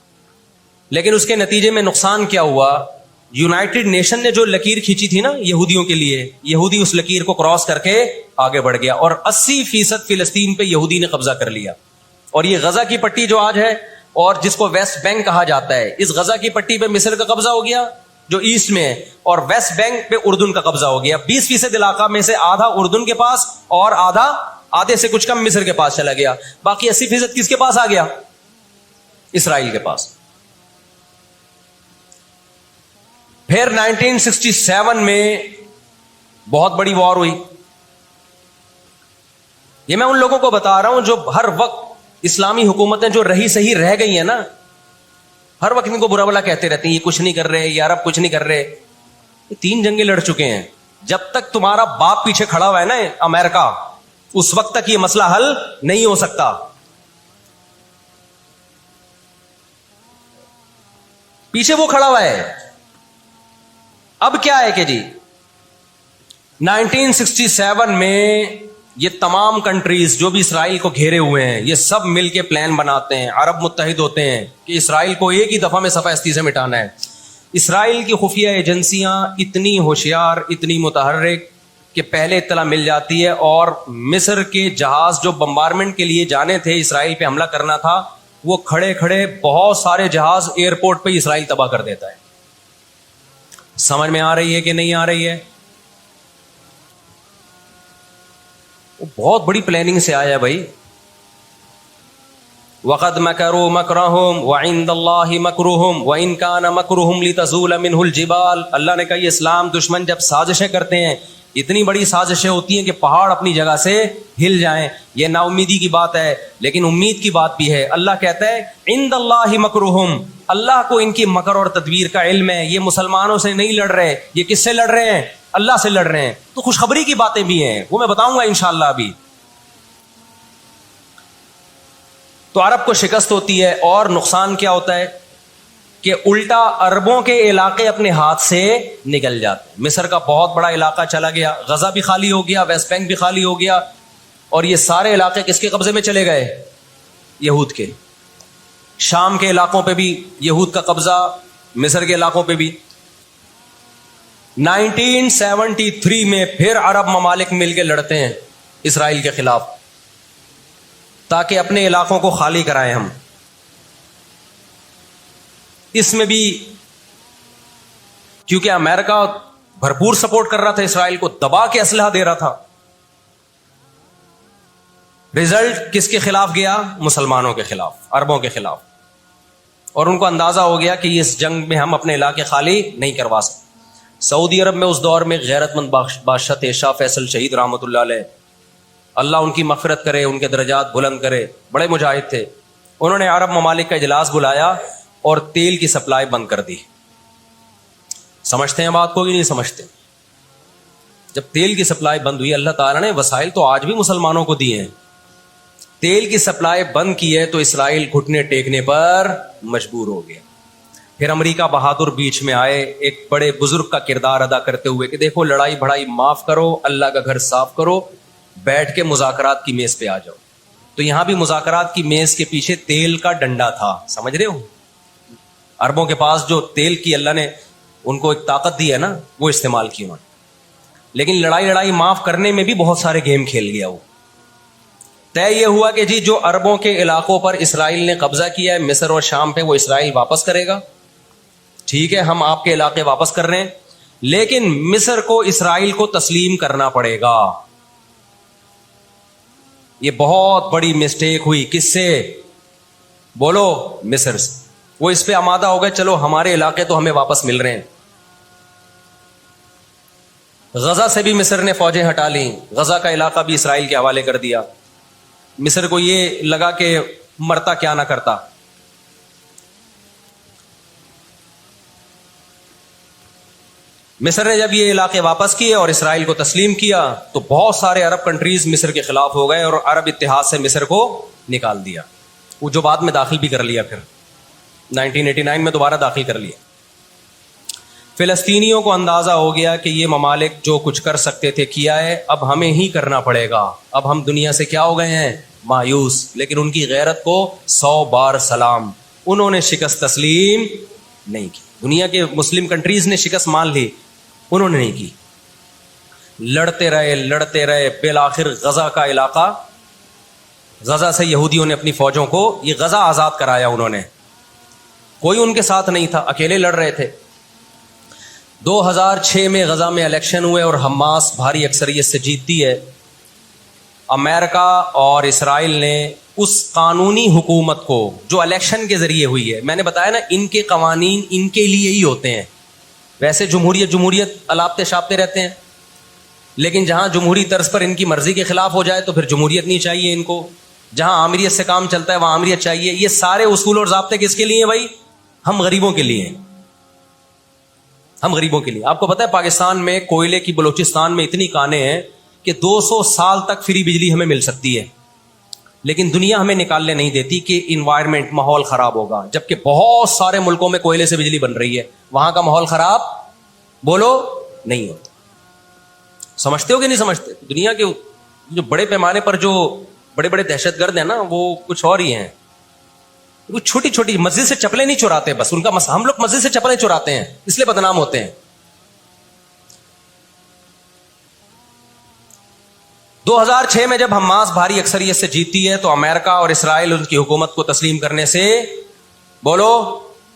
لیکن اس کے نتیجے میں نقصان کیا ہوا؟ یونائٹڈ نیشن نے جو لکیر کھینچی تھی نا یہودیوں کے لیے, یہودی اس لکیر کو کراس کر کے آگے بڑھ گیا, اور 80% فلسطین پہ یہودی نے قبضہ کر لیا. اور یہ غزہ کی پٹی جو آج ہے, اور جس کو ویسٹ بینک کہا جاتا ہے, اس غزہ کی پٹی پہ مصر کا قبضہ ہو گیا جو ایسٹ میں ہے, اور ویسٹ بینک پہ اردن کا قبضہ ہو گیا. 20% علاقہ میں سے آدھا اردن کے پاس اور آدھے سے کچھ کم مصر کے پاس چلا گیا. باقی 80% کس کے پاس آ گیا؟ اسرائیل کے پاس. پھر 1967 میں بہت بڑی وار ہوئی. یہ میں ان لوگوں کو بتا رہا ہوں جو ہر وقت اسلامی حکومتیں جو رہی صحیح رہ گئی ہیں نا, ہر وقت ان کو برا بلا کہتے رہتے ہیں, یہ کچھ نہیں کر رہے, یہ عرب کچھ نہیں کر رہے. یہ 3 جنگیں لڑ چکے ہیں. جب تک تمہارا باپ پیچھے کھڑا ہوا ہے نا امریکہ, اس وقت تک یہ مسئلہ حل نہیں ہو سکتا. پیچھے وہ کھڑا ہوا ہے. اب کیا ہے کہ جی 1967 میں یہ تمام کنٹریز جو بھی اسرائیل کو گھیرے ہوئے ہیں, یہ سب مل کے پلان بناتے ہیں, عرب متحد ہوتے ہیں کہ اسرائیل کو ایک ہی دفعہ میں صفحہ ہستی سے مٹانا ہے. اسرائیل کی خفیہ ایجنسیاں اتنی ہوشیار, اتنی متحرک کہ پہلے اطلاع مل جاتی ہے, اور مصر کے جہاز جو بمبارمنٹ کے لیے جانے تھے اسرائیل پہ حملہ کرنا تھا, وہ کھڑے کھڑے بہت سارے جہاز ایئرپورٹ پہ اسرائیل تباہ کر دیتا ہے. سمجھ میں آ رہی ہے کہ نہیں آ رہی ہے؟ وہ بہت بڑی پلاننگ سے آیا بھائی. وَقَدْ مَكَرُوا مَكْرَهُمْ وَعِنْدَ اللَّهِ مَكْرُهُمْ وَإِنْ كَانَ مَكْرُهُمْ لِتَزُولَ مِنْهُ الْجِبَالُ. اللہ نے کہا یہ اسلام دشمن جب سازشیں کرتے ہیں, اتنی بڑی سازشیں ہوتی ہیں کہ پہاڑ اپنی جگہ سے ہل جائیں. یہ نا امیدی کی بات ہے, لیکن امید کی بات بھی ہے. اللہ کہتا ہے عند اللہ مکرہم, اللہ کو ان کی مکر اور تدبیر کا علم ہے. یہ مسلمانوں سے نہیں لڑ رہے, یہ کس سے لڑ رہے ہیں؟ اللہ سے لڑ رہے ہیں. تو خوشخبری کی باتیں بھی ہیں, وہ میں بتاؤں گا انشاءاللہ ابھی. تو عرب کو شکست ہوتی ہے, اور نقصان کیا ہوتا ہے کہ الٹا عربوں کے علاقے اپنے ہاتھ سے نکل جاتے ہیں. مصر کا بہت بڑا علاقہ چلا گیا, غزہ بھی خالی ہو گیا, ویسٹ بینک بھی خالی ہو گیا, اور یہ سارے علاقے کس کے قبضے میں چلے گئے؟ یہود کے. شام کے علاقوں پہ بھی یہود کا قبضہ, مصر کے علاقوں پہ بھی. 1973 میں پھر عرب ممالک مل کے لڑتے ہیں اسرائیل کے خلاف, تاکہ اپنے علاقوں کو خالی کرائیں ہم. اس میں بھی کیونکہ امریکہ بھرپور سپورٹ کر رہا تھا اسرائیل کو, دبا کے اسلحہ دے رہا تھا. رزلٹ کس کے خلاف گیا؟ مسلمانوں کے خلاف, عربوں کے خلاف. اور ان کو اندازہ ہو گیا کہ اس جنگ میں ہم اپنے علاقے خالی نہیں کروا سکتے. سعودی عرب میں اس دور میں غیرت مند بادشاہ تھے شاہ فیصل شہید رحمۃ اللہ علیہ, اللہ ان کی مغفرت کرے, ان کے درجات بلند کرے, بڑے مجاہد تھے. انہوں نے عرب ممالک کا اجلاس بلایا اور تیل کی سپلائی بند کر دی. سمجھتے ہیں بات کو کہ نہیں سمجھتے؟ جب تیل کی سپلائی بند ہوئی, اللہ تعالیٰ نے وسائل تو آج بھی مسلمانوں کو دیے ہیں, تیل کی سپلائی بند کی ہے تو اسرائیل گھٹنے ٹیکنے پر مجبور ہو گیا. پھر امریکہ بہادر بیچ میں آئے ایک بڑے بزرگ کا کردار ادا کرتے ہوئے کہ دیکھو لڑائی بڑائی معاف کرو, اللہ کا گھر صاف کرو, بیٹھ کے مذاکرات کی میز پہ آ جاؤ. تو یہاں بھی مذاکرات کی میز کے پیچھے تیل کا ڈنڈا تھا, سمجھ رہے ہو, عربوں کے پاس جو تیل کی اللہ نے ان کو ایک طاقت دی ہے نا, وہ استعمال کی انہوں نے. لیکن لڑائی معاف کرنے میں بھی بہت سارے گیم کھیل گیا. وہ طے یہ ہوا کہ جی جو عربوں کے علاقوں پر اسرائیل نے قبضہ کیا ہے, مصر اور شام پہ, وہ اسرائیل واپس کرے گا. ٹھیک ہے, ہم آپ کے علاقے واپس کر رہے ہیں, لیکن مصر کو اسرائیل کو تسلیم کرنا پڑے گا. یہ بہت بڑی مسٹیک ہوئی. کس سے؟ بولو, مصر سے. وہ اس پہ آمادہ ہو گئے, چلو ہمارے علاقے تو ہمیں واپس مل رہے ہیں. غزہ سے بھی مصر نے فوجیں ہٹا لیں, غزہ کا علاقہ بھی اسرائیل کے حوالے کر دیا. مصر کو یہ لگا کہ مرتا کیا نہ کرتا. مصر نے جب یہ علاقے واپس کیے اور اسرائیل کو تسلیم کیا تو بہت سارے عرب کنٹریز مصر کے خلاف ہو گئے اور عرب اتحاد سے مصر کو نکال دیا. وہ جو بعد میں داخل بھی کر لیا, پھر 1989 میں دوبارہ داخل کر لیا. فلسطینیوں کو اندازہ ہو گیا کہ یہ ممالک جو کچھ کر سکتے تھے کیا ہے, اب ہمیں ہی کرنا پڑے گا. اب ہم دنیا سے کیا ہو گئے ہیں؟ مایوس. لیکن ان کی غیرت کو 100 بار سلام, انہوں نے شکست تسلیم نہیں کی. دنیا کے مسلم کنٹریز نے شکست مان لی, انہوں نے نہیں کی. لڑتے رہے بالآخر غزہ کا علاقہ, غزہ سے یہودیوں نے اپنی فوجوں کو یہ غزہ آزاد کرایا. انہوں نے, کوئی ان کے ساتھ نہیں تھا, اکیلے لڑ رہے تھے. 2006 میں غزہ میں الیکشن ہوئے اور حماس بھاری اکثریت سے جیتتی ہے. امریکہ اور اسرائیل نے اس قانونی حکومت کو جو الیکشن کے ذریعے ہوئی ہے, میں نے بتایا نا ان کے قوانین ان کے لیے ہی ہوتے ہیں. ویسے جمہوریت الاپتے شاپتے رہتے ہیں, لیکن جہاں جمہوری طرز پر ان کی مرضی کے خلاف ہو جائے تو پھر جمہوریت نہیں چاہیے ان کو. جہاں آمریت سے کام چلتا ہے وہاں آمریت چاہیے. یہ سارے اصول اور ضابطے کس کے لیے ہیں بھائی؟ ہم غریبوں کے لیے ہیں, ہم غریبوں کے لیے. آپ کو پتا ہے پاکستان میں کوئلے کی بلوچستان میں اتنی کانیں ہیں کہ 200 سال تک فری بجلی ہمیں مل سکتی ہے, لیکن دنیا ہمیں نکالنے نہیں دیتی کہ انوائرمنٹ, ماحول خراب ہوگا. جبکہ بہت سارے ملکوں میں کوئلے سے بجلی بن رہی ہے, وہاں کا ماحول خراب بولو نہیں ہوتا. سمجھتے ہو کہ نہیں سمجھتے؟ دنیا کے جو بڑے پیمانے پر جو بڑے بڑے دہشت گرد ہیں نا, وہ کچھ اور ہی ہیں. وہ چھوٹی چھوٹی مسجد سے چپلیں نہیں چراتے, بس ان کا ہم لوگ مسجد سے چپلیں چراتے ہیں اس لیے بدنام ہوتے ہیں. 2006 میں جب حماس بھاری اکثریت سے جیتی ہے تو امریکہ اور اسرائیل ان کی حکومت کو تسلیم کرنے سے بولو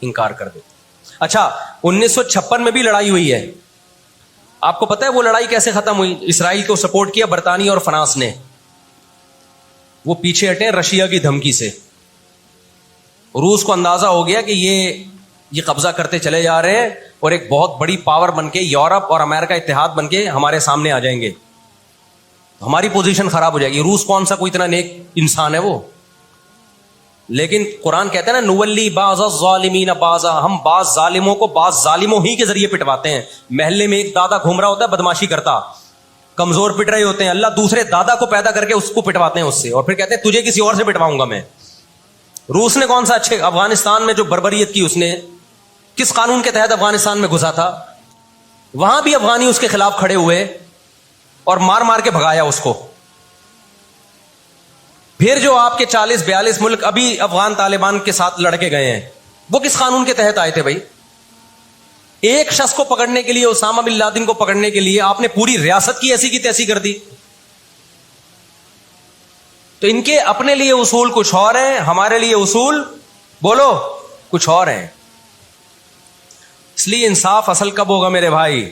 انکار کر دیتے. اچھا 1956 میں بھی لڑائی ہوئی ہے. آپ کو پتا ہے وہ لڑائی کیسے ختم ہوئی؟ اسرائیل کو سپورٹ کیا برطانیہ اور فرانس نے. وہ پیچھے ہٹے رشیا کی دھمکی سے. روس کو اندازہ ہو گیا کہ یہ قبضہ کرتے چلے جا رہے ہیں اور ایک بہت بڑی پاور بن کے یورپ اور امریکہ اتحاد بن کے ہمارے سامنے آ جائیں گے, ہماری پوزیشن خراب ہو جائے گی. روس کون سا کوئی اتنا نیک انسان ہے وہ؟ لیکن قرآن کہتا ہے نا نولی بعض الظالمین بعضا, ہم بعض ظالموں کو بعض ظالموں ہی کے ذریعے پٹواتے ہیں. محلے میں ایک دادا گھوم رہا ہوتا ہے بدماشی کرتا, کمزور پٹ رہے ہوتے ہیں, اللہ دوسرے دادا کو پیدا کر کے اس کو پٹواتے ہیں اس سے, اور پھر کہتے ہیں تجھے کسی اور سے پٹواؤں گا میں. روس نے کون سا اچھے افغانستان میں جو بربریت کی اس نے کس قانون کے تحت افغانستان میں گھسا تھا؟ وہاں بھی افغانی اس کے خلاف کھڑے ہوئے اور مار مار کے بھگایا اس کو. پھر جو آپ کے 40-42 ملک ابھی افغان طالبان کے ساتھ لڑ کے گئے ہیں, وہ کس قانون کے تحت آئے تھے بھائی؟ ایک شخص کو پکڑنے کے لیے, اسامہ بن لادن کو پکڑنے کے لیے آپ نے پوری ریاست کی ایسی کی تیسی کر دی. تو ان کے اپنے لیے اصول کچھ اور ہیں, ہمارے لیے اصول بولو کچھ اور ہیں. اس لیے انصاف اصل کب ہوگا میرے بھائی؟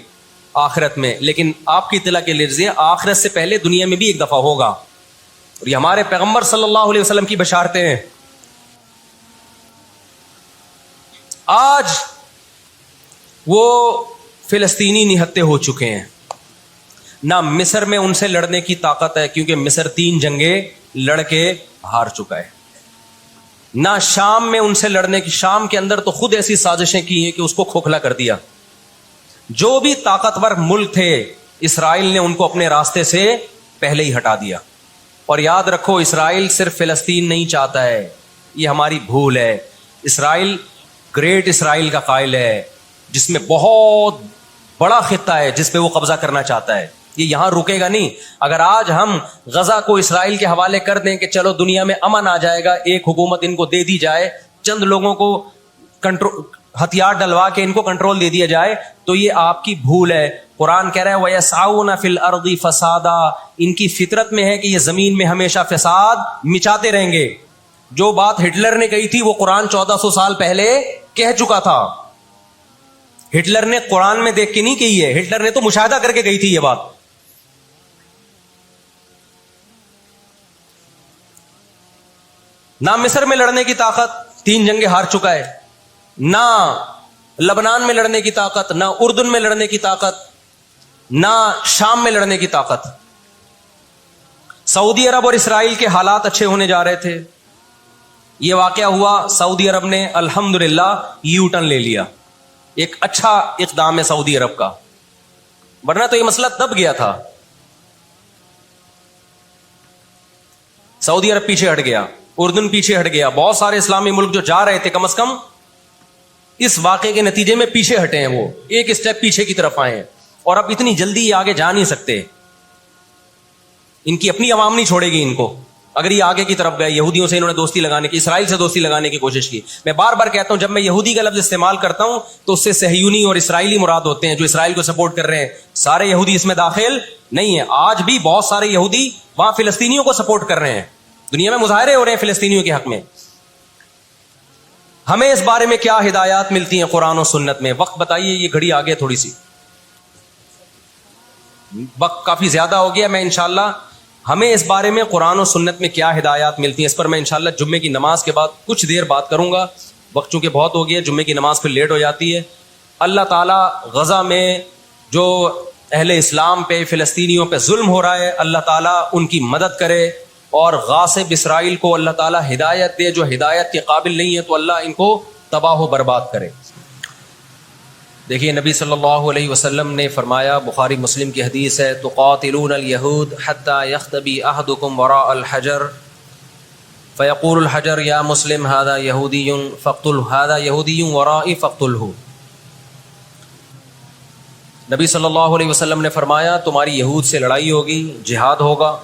آخرت میں. لیکن آپ کی اطلاع کے لیے آخرت سے پہلے دنیا میں بھی ایک دفعہ ہوگا, اور یہ ہمارے پیغمبر صلی اللہ علیہ وسلم کی بشارتیں ہیں. آج وہ فلسطینی نہتے ہو چکے ہیں, نہ مصر میں ان سے لڑنے کی طاقت ہے کیونکہ مصر 3 جنگیں لڑ کے ہار چکا ہے, نہ شام میں ان سے لڑنے کی, شام کے اندر تو خود ایسی سازشیں کی ہیں کہ اس کو کھوکھلا کر دیا. جو بھی طاقتور ملک تھے اسرائیل نے ان کو اپنے راستے سے پہلے ہی ہٹا دیا. اور یاد رکھو اسرائیل صرف فلسطین نہیں چاہتا ہے, یہ ہماری بھول ہے. اسرائیل گریٹ اسرائیل کا قائل ہے جس میں بہت بڑا خطہ ہے جس پہ وہ قبضہ کرنا چاہتا ہے. یہ یہاں رکے گا نہیں. اگر آج ہم غزہ کو اسرائیل کے حوالے کر دیں کہ چلو دنیا میں امن آ جائے گا, ایک حکومت ان کو دے دی جائے, چند لوگوں کو ہتھیار ڈلوا کے ان کو کنٹرول دے دیا جائے, تو یہ آپ کی بھول ہے. قرآن کہہ رہا ہے وَيَسْعَوْنَ فِي الْأَرْضِ فَسَادًا, ان کی فطرت میں ہے کہ یہ زمین میں ہمیشہ فساد مچاتے رہیں گے. جو بات ہٹلر نے کہی تھی وہ قرآن 1400 سال پہلے کہہ چکا تھا. ہٹلر نے قرآن میں دیکھ کے نہیں کہی ہے, ہٹلر نے تو مشاہدہ کر کے کہی تھی یہ بات. نہ مصر میں لڑنے کی طاقت, 3 جنگیں ہار چکا ہے. نہ لبنان میں لڑنے کی طاقت, نہ اردن میں لڑنے کی طاقت, نہ شام میں لڑنے کی طاقت. سعودی عرب اور اسرائیل کے حالات اچھے ہونے جا رہے تھے, یہ واقعہ ہوا, سعودی عرب نے الحمدللہ یو ٹرن لے لیا. ایک اچھا اقدام ہے سعودی عرب کا, ورنہ تو یہ مسئلہ دب گیا تھا. سعودی عرب پیچھے ہٹ گیا, اردن پیچھے ہٹ گیا, بہت سارے اسلامی ملک جو جا رہے تھے کم از کم اس واقعے کے نتیجے میں پیچھے ہٹے ہیں, وہ ایک اسٹیپ پیچھے کی طرف آئے ہیں. اور اب اتنی جلدی یہ آگے جا نہیں سکتے, ان کی اپنی عوام نہیں چھوڑے گی ان کو. اگر یہ آگے کی طرف گئے, یہودیوں سے انہوں نے دوستی لگانے کی, اسرائیل سے دوستی لگانے کی کوشش کی. میں بار بار کہتا ہوں جب میں یہودی کا لفظ استعمال کرتا ہوں تو اس سے صہیونی اور اسرائیلی مراد ہوتے ہیں جو اسرائیل کو سپورٹ کر رہے ہیں. سارے یہودی اس میں داخل نہیں ہیں. آج بھی بہت سارے یہودی وہاں فلسطینیوں کو سپورٹ کر رہے ہیں, دنیا میں مظاہرے ہو رہے ہیں فلسطینیوں کے حق میں. ہمیں اس بارے میں کیا ہدایات ملتی ہیں قرآن و سنت میں؟ وقت بتائیے, یہ گھڑی آگے تھوڑی سی, وقت کافی زیادہ ہو گیا. میں انشاءاللہ ہمیں اس بارے میں قرآن و سنت میں کیا ہدایات ملتی ہیں اس پر میں انشاءاللہ جمعے کی نماز کے بعد کچھ دیر بات کروں گا. وقت چونکہ بہت ہو گیا, جمعے کی نماز پھر لیٹ ہو جاتی ہے. اللہ تعالیٰ غزہ میں جو اہل اسلام پہ, فلسطینیوں پہ ظلم ہو رہا ہے, اللہ تعالیٰ ان کی مدد کرے اور غاصب اسرائیل کو اللہ تعالیٰ ہدایت دے. جو ہدایت کے قابل نہیں ہے تو اللہ ان کو تباہ و برباد کرے. دیکھیے نبی صلی اللہ علیہ وسلم نے فرمایا, بخاری مسلم کی حدیث ہے, تقاتلون الیہود حتی یختبی احدکم وراء الحجر فیقول الحجر یا مسلم ھذا یہودی فاقتل ھذا یہودی ورائی فاقتلہ. نبی صلی اللہ علیہ وسلم نے فرمایا تمہاری یہود سے لڑائی ہوگی, جہاد ہوگا,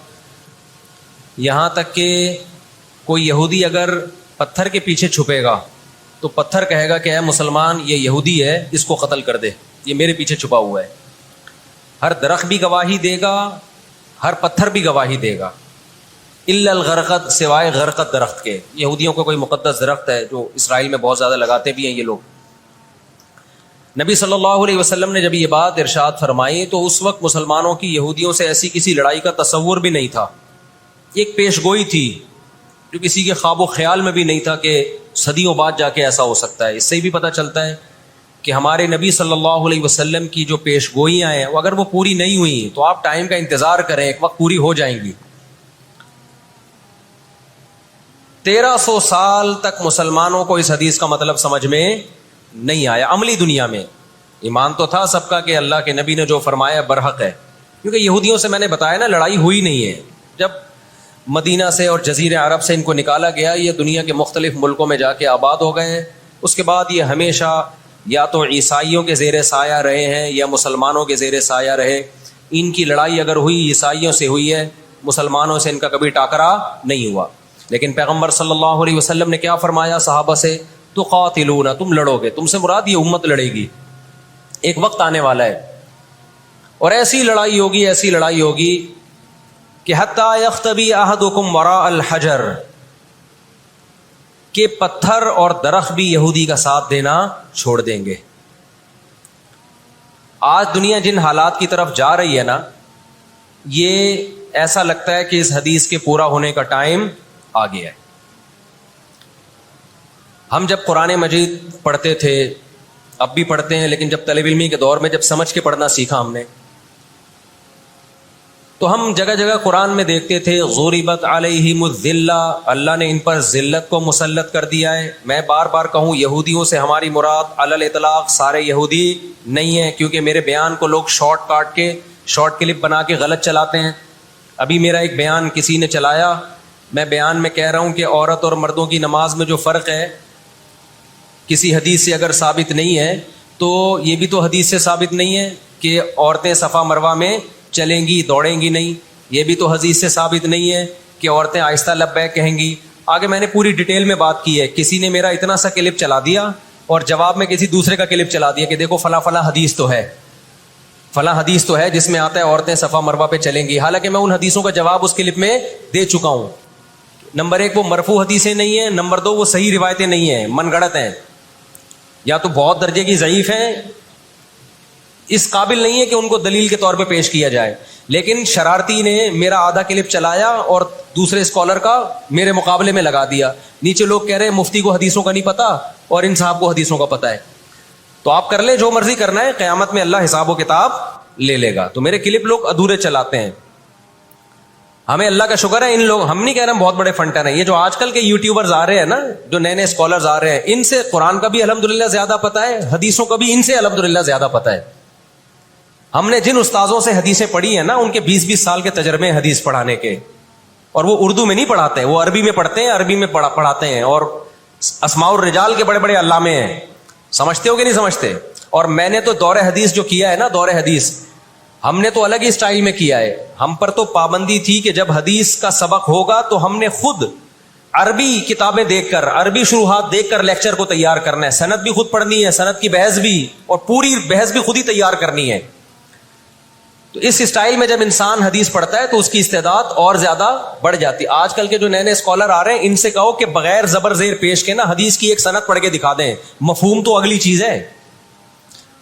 یہاں تک کہ کوئی یہودی اگر پتھر کے پیچھے چھپے گا تو پتھر کہے گا کہ اے مسلمان یہ یہودی ہے, اس کو قتل کر دے, یہ میرے پیچھے چھپا ہوا ہے. ہر درخت بھی گواہی دے گا, ہر پتھر بھی گواہی دے گا, الا الغرقد, سوائے غرقد درخت کے. یہودیوں کا کوئی مقدس درخت ہے جو اسرائیل میں بہت زیادہ لگاتے بھی ہیں یہ لوگ. نبی صلی اللہ علیہ وسلم نے جب یہ بات ارشاد فرمائی تو اس وقت مسلمانوں کی یہودیوں سے ایسی کسی لڑائی کا تصور بھی نہیں تھا. ایک پیش گوئی تھی جو کسی کے خواب و خیال میں بھی نہیں تھا کہ صدیوں بعد جا کے ایسا ہو سکتا ہے. اس سے بھی پتہ چلتا ہے کہ ہمارے نبی صلی اللہ علیہ وسلم کی جو پیش گوئیاں ہیں وہ اگر وہ پوری نہیں ہوئی تو آپ ٹائم کا انتظار کریں, ایک وقت پوری ہو جائیں گی. 1300 سال تک مسلمانوں کو اس حدیث کا مطلب سمجھ میں نہیں آیا. عملی دنیا میں ایمان تو تھا سب کا کہ اللہ کے نبی نے جو فرمایا برحق ہے, کیونکہ یہودیوں سے میں نے بتایا نا لڑائی ہوئی نہیں ہے. جب مدینہ سے اور جزیرہ عرب سے ان کو نکالا گیا, یہ دنیا کے مختلف ملکوں میں جا کے آباد ہو گئے ہیں. اس کے بعد یہ ہمیشہ یا تو عیسائیوں کے زیر سایہ رہے ہیں یا مسلمانوں کے زیر سایہ رہے. ان کی لڑائی اگر ہوئی عیسائیوں سے ہوئی ہے, مسلمانوں سے ان کا کبھی ٹاکرا نہیں ہوا. لیکن پیغمبر صلی اللہ علیہ وسلم نے کیا فرمایا صحابہ سے, تقاتلون, تم لڑو گے. تم سے مراد یہ امت لڑے گی, ایک وقت آنے والا ہے اور ایسی لڑائی ہوگی, ایسی لڑائی ہوگی کہ حتی یختبی احدکم وراء الحجر, کہ پتھر اور درخت بھی یہودی کا ساتھ دینا چھوڑ دیں گے. آج دنیا جن حالات کی طرف جا رہی ہے نا, یہ ایسا لگتا ہے کہ اس حدیث کے پورا ہونے کا ٹائم آ گیا ہے. ہم جب قرآن مجید پڑھتے تھے, اب بھی پڑھتے ہیں, لیکن جب طالب علمی کے دور میں جب سمجھ کے پڑھنا سیکھا ہم نے, تو ہم جگہ جگہ قرآن میں دیکھتے تھے ضربت علیہم الذلہ, اللہ نے ان پر ذلت کو مسلط کر دیا ہے. میں بار بار کہوں یہودیوں سے ہماری مراد علی الاطلاق سارے یہودی نہیں ہیں, کیونکہ میرے بیان کو لوگ شارٹ کاٹ کے شارٹ کلپ بنا کے غلط چلاتے ہیں. ابھی میرا ایک بیان کسی نے چلایا, میں بیان میں کہہ رہا ہوں کہ عورت اور مردوں کی نماز میں جو فرق ہے کسی حدیث سے اگر ثابت نہیں ہے تو یہ بھی تو حدیث سے ثابت نہیں ہے کہ عورتیں صفا مروہ میں چلیں گی دوڑیں گی نہیں. یہ بھی تو حدیث سے ثابت نہیں ہے کہ عورتیں آہستہ لبیک کہیں گی. آگے میں نے پوری ڈیٹیل میں بات کی ہے. کسی نے میرا اتنا سا کلپ چلا دیا اور جواب میں کسی دوسرے کا کلپ چلا دیا کہ دیکھو فلاں فلاں حدیث تو ہے, فلاں حدیث تو ہے جس میں آتا ہے عورتیں صفا مروہ پہ چلیں گی. حالانکہ میں ان حدیثوں کا جواب اس کلپ میں دے چکا ہوں. نمبر 1 وہ مرفوع حدیثیں نہیں ہیں, نمبر 2 وہ صحیح روایتیں نہیں ہیں, من گڑت ہیں, یا تو بہت درجے کی ضعیف ہیں, اس قابل نہیں ہے کہ ان کو دلیل کے طور پہ پیش کیا جائے. لیکن شرارتی نے میرا آدھا کلپ چلایا اور دوسرے اسکالر کا میرے مقابلے میں لگا دیا. نیچے لوگ کہہ رہے ہیں مفتی کو حدیثوں کا نہیں پتا اور ان صاحب کو حدیثوں کا پتا ہے. تو آپ کر لیں جو مرضی کرنا ہے, قیامت میں اللہ حساب و کتاب لے لے گا. تو میرے کلپ لوگ ادھورے چلاتے ہیں. ہمیں اللہ کا شکر ہے, ان لوگ, ہم نہیں کہہ رہے ہم بہت بڑے فنٹر ہیں, یہ جو آج کل کے یوٹیوبرز آ رہے ہیں نا, جو نئے نئے اسکالرز آ رہے ہیں, ان سے قرآن کا بھی الحمدللہ زیادہ پتا ہے, حدیثوں کا بھی ان سے الحمدللہ زیادہ پتا ہے. ہم نے جن استاذوں سے حدیثیں پڑھی ہیں نا, ان کے 20-20 سال کے تجربے ہیں حدیث پڑھانے کے, اور وہ اردو میں نہیں پڑھاتے, وہ عربی میں پڑھتے ہیں, عربی میں پڑھاتے ہیں, اور اسماء الرجال کے بڑے بڑے علامے ہیں. سمجھتے ہو کہ نہیں سمجھتے؟ اور میں نے تو دور حدیث جو کیا ہے نا, دور حدیث ہم نے تو الگ ہی سٹائل میں کیا ہے. ہم پر تو پابندی تھی کہ جب حدیث کا سبق ہوگا تو ہم نے خود عربی کتابیں دیکھ کر, عربی شروحات دیکھ کر لیکچر کو تیار کرنا ہے. سند بھی خود پڑھنی ہے, سند کی بحث بھی, اور پوری بحث بھی خود ہی تیار کرنی ہے. تو اس سٹائل میں جب انسان حدیث پڑھتا ہے تو اس کی استعداد اور زیادہ بڑھ جاتی ہے. آج کل کے جو نئے نئے اسکالر آ رہے ہیں, ان سے کہو کہ بغیر زبر زیر پیش کے نا حدیث کی ایک سند پڑھ کے دکھا دیں, مفہوم تو اگلی چیز ہے.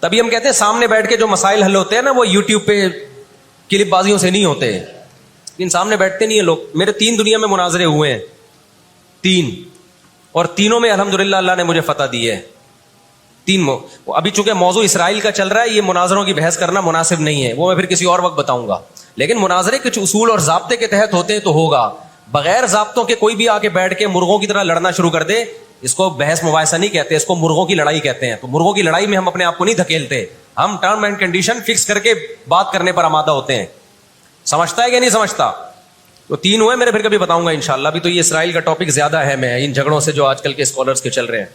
تبھی ہم کہتے ہیں سامنے بیٹھ کے جو مسائل حل ہوتے ہیں نا, وہ یوٹیوب پہ کلپ بازیوں سے نہیں ہوتے. ان سامنے بیٹھتے نہیں ہیں لوگ. میرے 3 دنیا میں مناظرے ہوئے ہیں, 3, اور تینوں میں الحمدللہ اللہ نے مجھے فتح دی ہے. 3 ابھی چونکہ موضوع اسرائیل کا چل رہا ہے, یہ مناظروں کی بحث کرنا مناسب نہیں ہے, وہ میں پھر کسی اور وقت بتاؤں گا. لیکن مناظرے کچھ اصول اور ضابطے کے تحت ہوتے ہیں تو ہوگا. بغیر ضابطوں کے کوئی بھی آ کے بیٹھ کے مرغوں کی طرح لڑنا شروع کر دے, اس کو بحث مباحثہ نہیں کہتے, اس کو مرغوں کی لڑائی کہتے ہیں. تو مرغوں کی لڑائی میں ہم اپنے آپ کو نہیں دھکیلتے, ہم ٹرم اینڈ کنڈیشن فکس کر کے بات کرنے پر آمادہ ہوتے ہیں. سمجھتا ہے کہ نہیں سمجھتا؟ تو 3 ہوئے میرے, پھر کبھی بتاؤں گا انشاءاللہ. ابھی تو یہ اسرائیل کا ٹاپک زیادہ اہم ہے ان جھگڑوں سے جو آج کل کے اسکالرس کے چل رہے ہیں.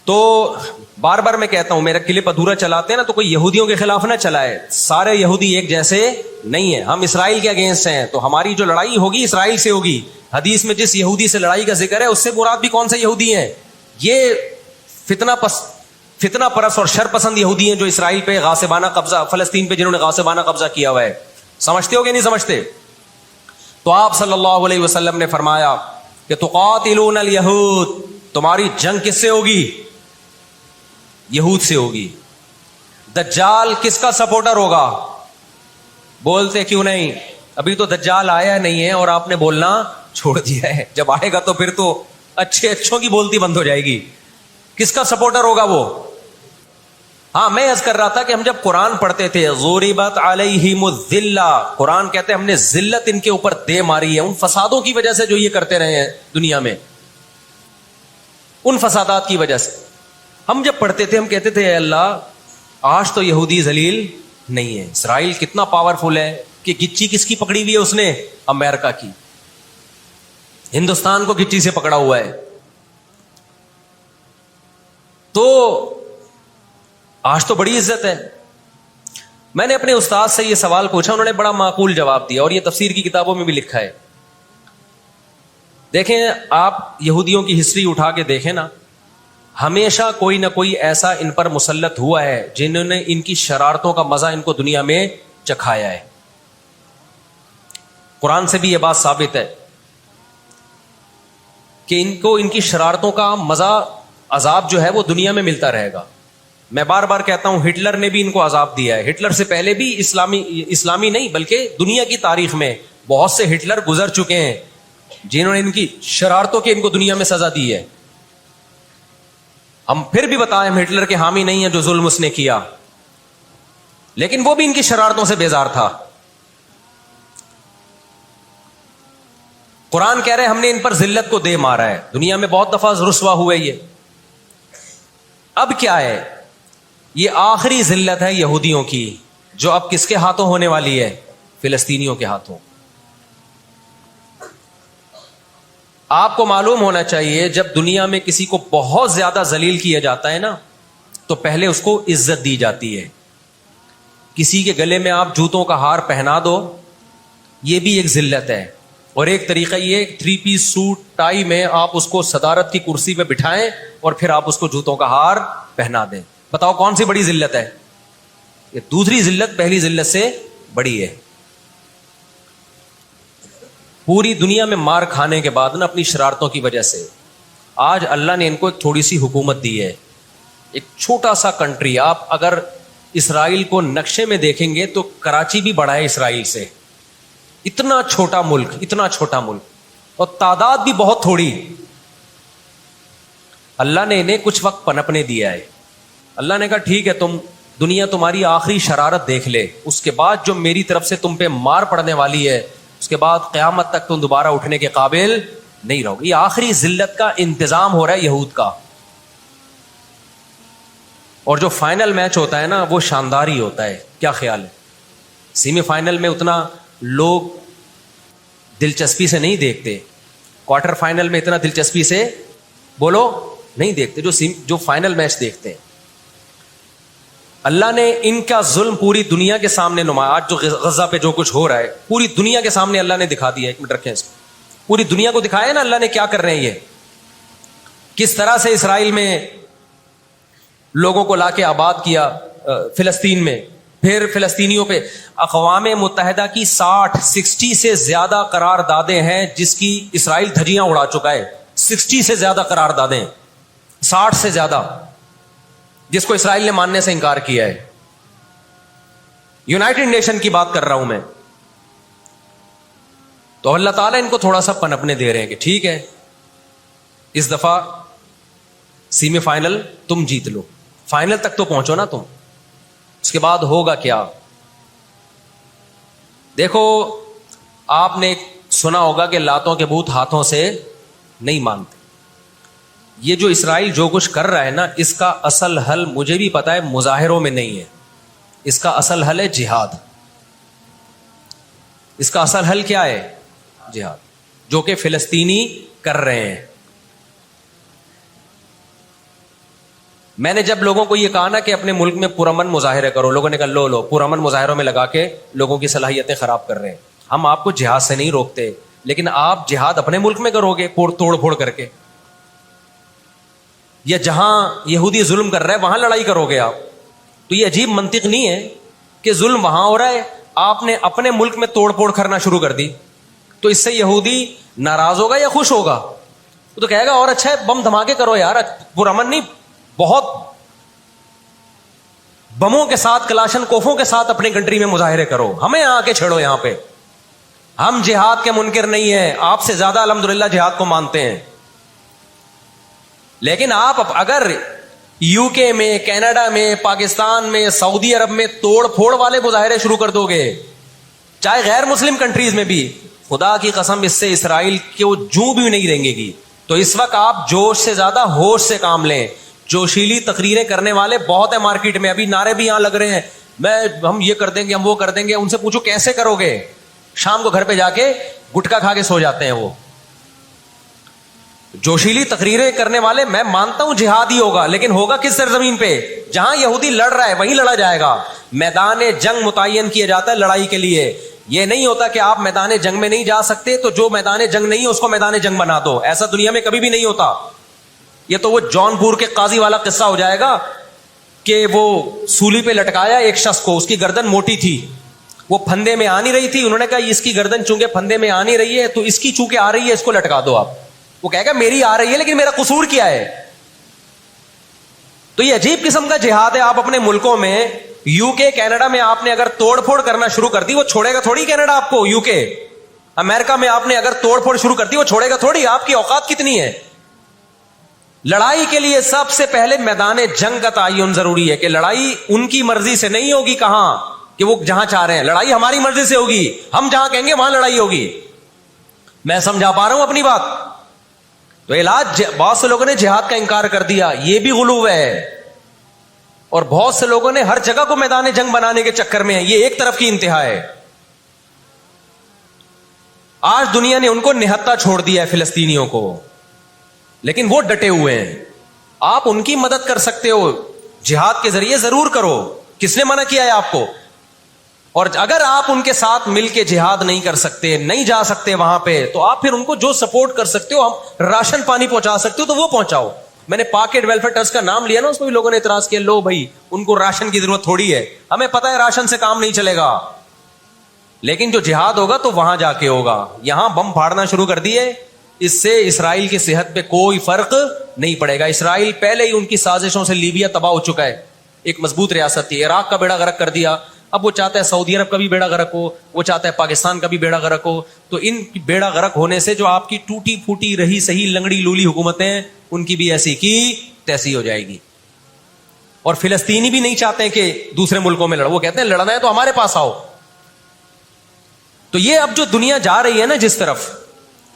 تو بار بار میں کہتا ہوں, میرا کلپ ادھورا چلاتے ہیں نا تو کوئی یہودیوں کے خلاف نہ چلائے. سارے یہودی ایک جیسے نہیں ہیں. ہم اسرائیل کے اگینسٹ ہیں, تو ہماری جو لڑائی ہوگی اسرائیل سے ہوگی. حدیث میں جس یہودی سے لڑائی کا ذکر ہے اس سے مراد بھی کون سے یہودی ہیں؟ یہ فتنہ پرست اور شر پسند یہودی ہیں جو اسرائیل پہ غاصبانہ قبضہ, فلسطین پہ جنہوں نے غاصبانہ قبضہ کیا ہوا ہے. سمجھتے ہو کہ نہیں سمجھتے؟ تو آپ صلی اللہ علیہ وسلم نے فرمایا کہ تقاتلون الیہود, تمہاری جنگ کس سے ہوگی؟ یہود سے ہوگی. دجال کس کا سپورٹر ہوگا؟ بولتے کیوں نہیں؟ ابھی تو دجال آیا نہیں ہے اور آپ نے بولنا چھوڑ دیا ہے. جب آئے گا تو پھر تو اچھوں کی بولتی بند ہو جائے گی. کس کا سپورٹر ہوگا وہ؟ ہاں, میں عرض کر رہا تھا کہ ہم جب قرآن پڑھتے تھے, ضربت علیہم الذلہ, قرآن کہتے ہیں ہم نے ذلت ان کے اوپر دے ماری ہے, ان فسادوں کی وجہ سے جو یہ کرتے رہے ہیں دنیا میں, ان فسادات کی وجہ سے. ہم جب پڑھتے تھے ہم کہتے تھے اے اللہ آج تو یہودی ذلیل نہیں ہے. اسرائیل کتنا پاورفل ہے کہ گچی کس کی پکڑی ہوئی ہے اس نے؟ امریکہ کی. ہندوستان کو گچی سے پکڑا ہوا ہے. تو آج تو بڑی عزت ہے. میں نے اپنے استاد سے یہ سوال پوچھا, انہوں نے بڑا معقول جواب دیا, اور یہ تفسیر کی کتابوں میں بھی لکھا ہے. دیکھیں آپ یہودیوں کی ہسٹری اٹھا کے دیکھیں نا, ہمیشہ کوئی نہ کوئی ایسا ان پر مسلط ہوا ہے جنہوں نے ان کی شرارتوں کا مزہ ان کو دنیا میں چکھایا ہے. قرآن سے بھی یہ بات ثابت ہے کہ ان کو ان کی شرارتوں کا مزہ, عذاب جو ہے وہ دنیا میں ملتا رہے گا. میں بار بار کہتا ہوں ہٹلر نے بھی ان کو عذاب دیا ہے. ہٹلر سے پہلے بھی اسلامی نہیں بلکہ دنیا کی تاریخ میں بہت سے ہٹلر گزر چکے ہیں جنہوں نے ان کی شرارتوں کے ان کو دنیا میں سزا دی ہے. ہم پھر بھی بتائیں ہم ہٹلر کے حامی نہیں ہیں جو ظلم اس نے کیا, لیکن وہ بھی ان کی شرارتوں سے بیزار تھا. قرآن کہہ رہے ہیں ہم نے ان پر ذلت کو دے مارا ہے. دنیا میں بہت دفعہ رسوا ہوئے یہ. اب کیا ہے؟ یہ آخری ذلت ہے یہودیوں کی جو اب کس کے ہاتھوں ہونے والی ہے؟ فلسطینیوں کے ہاتھوں. آپ کو معلوم ہونا چاہیے جب دنیا میں کسی کو بہت زیادہ ذلیل کیا جاتا ہے نا تو پہلے اس کو عزت دی جاتی ہے. کسی کے گلے میں آپ جوتوں کا ہار پہنا دو, یہ بھی ایک ذلت ہے. اور ایک طریقہ یہ 3 پیس سوٹ ٹائی میں آپ اس کو صدارت کی کرسی پہ بٹھائیں اور پھر آپ اس کو جوتوں کا ہار پہنا دیں. بتاؤ کون سی بڑی ذلت ہے؟ یہ دوسری ذلت پہلی ذلت سے بڑی ہے. پوری دنیا میں مار کھانے کے بعد نا اپنی شرارتوں کی وجہ سے آج اللہ نے ان کو ایک تھوڑی سی حکومت دی ہے. ایک چھوٹا سا کنٹری, آپ اگر اسرائیل کو نقشے میں دیکھیں گے تو کراچی بھی بڑا ہے اسرائیل سے. اتنا چھوٹا ملک, اتنا چھوٹا ملک, اور تعداد بھی بہت تھوڑی. اللہ نے انہیں کچھ وقت پنپنے دیا ہے. اللہ نے کہا ٹھیک ہے, تم دنیا تمہاری آخری شرارت دیکھ لے, اس کے بعد جو میری طرف سے تم پہ مار پڑنے والی ہے اس کے بعد قیامت تک تم دوبارہ اٹھنے کے قابل نہیں رہو گے. یہ آخری ذلت کا انتظام ہو رہا ہے یہود کا. اور جو فائنل میچ ہوتا ہے نا وہ شاندار ہی ہوتا ہے. کیا خیال ہے؟ سیمی فائنل میں اتنا لوگ دلچسپی سے نہیں دیکھتے, کوارٹر فائنل میں اتنا دلچسپی سے بولو نہیں دیکھتے جو فائنل میچ دیکھتے ہیں. اللہ نے ان کا ظلم پوری دنیا کے سامنے نمایا. آج جو غزہ پہ جو کچھ ہو رہا ہے پوری دنیا کے سامنے اللہ نے دکھا دیا. ایک منٹ رکھیں اس کو, پوری دنیا کو دکھایا نا اللہ نے کیا کر رہے ہیں. یہ کس طرح سے اسرائیل میں لوگوں کو لا کے آباد کیا فلسطین میں, پھر فلسطینیوں پہ اقوام متحدہ کی 60 سے زیادہ قراردادیں ہیں جس کی اسرائیل دھجیاں اڑا چکا ہے. 60 سے زیادہ قراردادیں, 60 سے زیادہ, جس کو اسرائیل نے ماننے سے انکار کیا ہے. یونائٹڈ نیشن کی بات کر رہا ہوں میں. تو اللہ تعالیٰ ان کو تھوڑا سا پنپنے دے رہے ہیں کہ ٹھیک ہے اس دفعہ سیمی فائنل تم جیت لو, فائنل تک تو پہنچو نا تم, اس کے بعد ہوگا کیا. دیکھو آپ نے سنا ہوگا کہ لاتوں کے بت ہاتھوں سے نہیں مانتے. یہ جو اسرائیل جو کچھ کر رہا ہے نا اس کا اصل حل مجھے بھی پتا ہے مظاہروں میں نہیں ہے. اس کا اصل حل ہے جہاد. اس کا اصل حل کیا ہے؟ جہاد, جو کہ فلسطینی کر رہے ہیں. میں نے جب لوگوں کو یہ کہا نا کہ اپنے ملک میں پرامن مظاہرے کرو, لوگوں نے کہا لو پرامن مظاہروں میں لگا کے لوگوں کی صلاحیتیں خراب کر رہے ہیں. ہم آپ کو جہاد سے نہیں روکتے, لیکن آپ جہاد اپنے ملک میں کرو گے توڑ پھوڑ کر کے, یا جہاں یہودی ظلم کر رہا ہے وہاں لڑائی کرو گے آپ. تو یہ عجیب منطق نہیں ہے کہ ظلم وہاں ہو رہا ہے, آپ نے اپنے ملک میں توڑ پھوڑ کرنا شروع کر دی, تو اس سے یہودی ناراض ہوگا یا خوش ہوگا؟ وہ تو کہے گا اور اچھا ہے بم دھماکے کرو یار, پرامن نہیں, بہت بموں کے ساتھ کلاشن کوفوں کے ساتھ اپنی کنٹری میں مظاہرے کرو, ہمیں آ کے چھیڑو یہاں پہ. ہم جہاد کے منکر نہیں ہیں, آپ سے زیادہ الحمدللہ جہاد کو مانتے ہیں. لیکن آپ اگر یو کے میں, کینیڈا میں, پاکستان میں, سعودی عرب میں توڑ پھوڑ والے مظاہرے شروع کر دو گے, چاہے غیر مسلم کنٹریز میں بھی, خدا کی قسم اس سے اسرائیل کو جوں بھی نہیں رہیں گی. تو اس وقت آپ جوش سے زیادہ ہوش سے کام لیں. جوشیلی تقریریں کرنے والے بہت ہیں مارکیٹ میں, ابھی نعرے بھی یہاں لگ رہے ہیں, ہم یہ کر دیں گے, ہم وہ کر دیں گے. ان سے پوچھو کیسے کرو گے؟ شام کو گھر پہ جا کے گٹکا کھا کے سو جاتے ہیں وہ. جوشیلی تقریریں کرنے والے, میں مانتا ہوں جہاد ہی ہوگا, لیکن ہوگا کس سرزمین پہ؟ جہاں یہودی لڑ رہا ہے وہیں لڑا جائے گا. میدان جنگ متعین کیا جاتا ہے لڑائی کے لیے. یہ نہیں ہوتا کہ آپ میدان جنگ میں نہیں جا سکتے تو جو میدان جنگ نہیں ہے اس کو میدان جنگ بنا دو. ایسا دنیا میں کبھی بھی نہیں ہوتا. یہ تو وہ جون پور کے قاضی والا قصہ ہو جائے گا کہ وہ سولی پہ لٹکایا ایک شخص کو, اس کی گردن موٹی تھی, وہ پھندے میں آ نہیں رہی تھی. انہوں نے کہا اس کی گردن چونکہ پھندے میں آ نہیں رہی ہے تو اس کی چونکہ آ رہی ہے اس کو لٹکا دو آپ. وہ کہے گا میری آ رہی ہے لیکن میرا قصور کیا ہے؟ تو یہ عجیب قسم کا جہاد ہے. آپ اپنے ملکوں میں, یو کے, کینیڈا میں آپ نے اگر توڑ پھوڑ کرنا شروع کر دی, وہ چھوڑے گا تھوڑی کینیڈا آپ کو. یو کے, امریکہ میں آپ نے اگر توڑ پھوڑ شروع کر دی, وہ چھوڑے گا تھوڑی. آپ کی اوقات کتنی ہے؟ لڑائی کے لیے سب سے پہلے میدان جنگ کا تعین ضروری ہے, کہ لڑائی ان کی مرضی سے نہیں ہوگی. کہاں کہ وہ جہاں چاہ رہے ہیں, لڑائی ہماری مرضی سے ہوگی. ہم جہاں کہیں گے وہاں لڑائی ہوگی. میں سمجھا پا رہا ہوں اپنی بات؟ تو علاج, بہت سے لوگوں نے جہاد کا انکار کر دیا, یہ بھی غلو ہے. اور بہت سے لوگوں نے ہر جگہ کو میدان جنگ بنانے کے چکر میں ہیں. یہ ایک طرف کی انتہا ہے. آج دنیا نے ان کو نہتا چھوڑ دیا ہے فلسطینیوں کو, لیکن وہ ڈٹے ہوئے ہیں. آپ ان کی مدد کر سکتے ہو جہاد کے ذریعے, ضرور کرو, کس نے منع کیا ہے آپ کو؟ اور اگر آپ ان کے ساتھ مل کے جہاد نہیں کر سکتے, نہیں جا سکتے وہاں پہ, تو آپ پھر ان کو جو سپورٹ کر سکتے ہو, ہم راشن پانی پہنچا سکتے ہو تو وہ پہنچاؤ. میں نے پاکٹ ویلفیئر ٹرسٹ کا نام لیا نا, اس میں بھی لوگوں نے اعتراض کیا, لو بھائی ان کو راشن کی ضرورت تھوڑی ہے, ہمیں پتہ ہے راشن سے کام نہیں چلے گا, لیکن جو جہاد ہوگا تو وہاں جا کے ہوگا. یہاں بم پھاڑنا شروع کر دیے, اس سے اسرائیل کی صحت پہ کوئی فرق نہیں پڑے گا. اسرائیل پہلے ہی ان کی سازشوں سے لیبیا تباہ ہو چکا ہے, ایک مضبوط ریاست تھی. عراق کا بیڑا غرق کر دیا, اب وہ چاہتا ہے سعودی عرب کا بھی بیڑا غرق ہو, وہ چاہتا ہے پاکستان کا بھی بیڑا غرق ہو. تو ان بیڑا غرق ہونے سے جو آپ کی ٹوٹی پھوٹی رہی صحیح لنگڑی لولی حکومتیں, ان کی بھی ایسی کی تیسی ہو جائے گی. اور فلسطینی بھی نہیں چاہتے کہ دوسرے ملکوں میں لڑو, وہ کہتے ہیں لڑنا ہے تو ہمارے پاس آؤ. تو یہ اب جو دنیا جا رہی ہے نا جس طرف,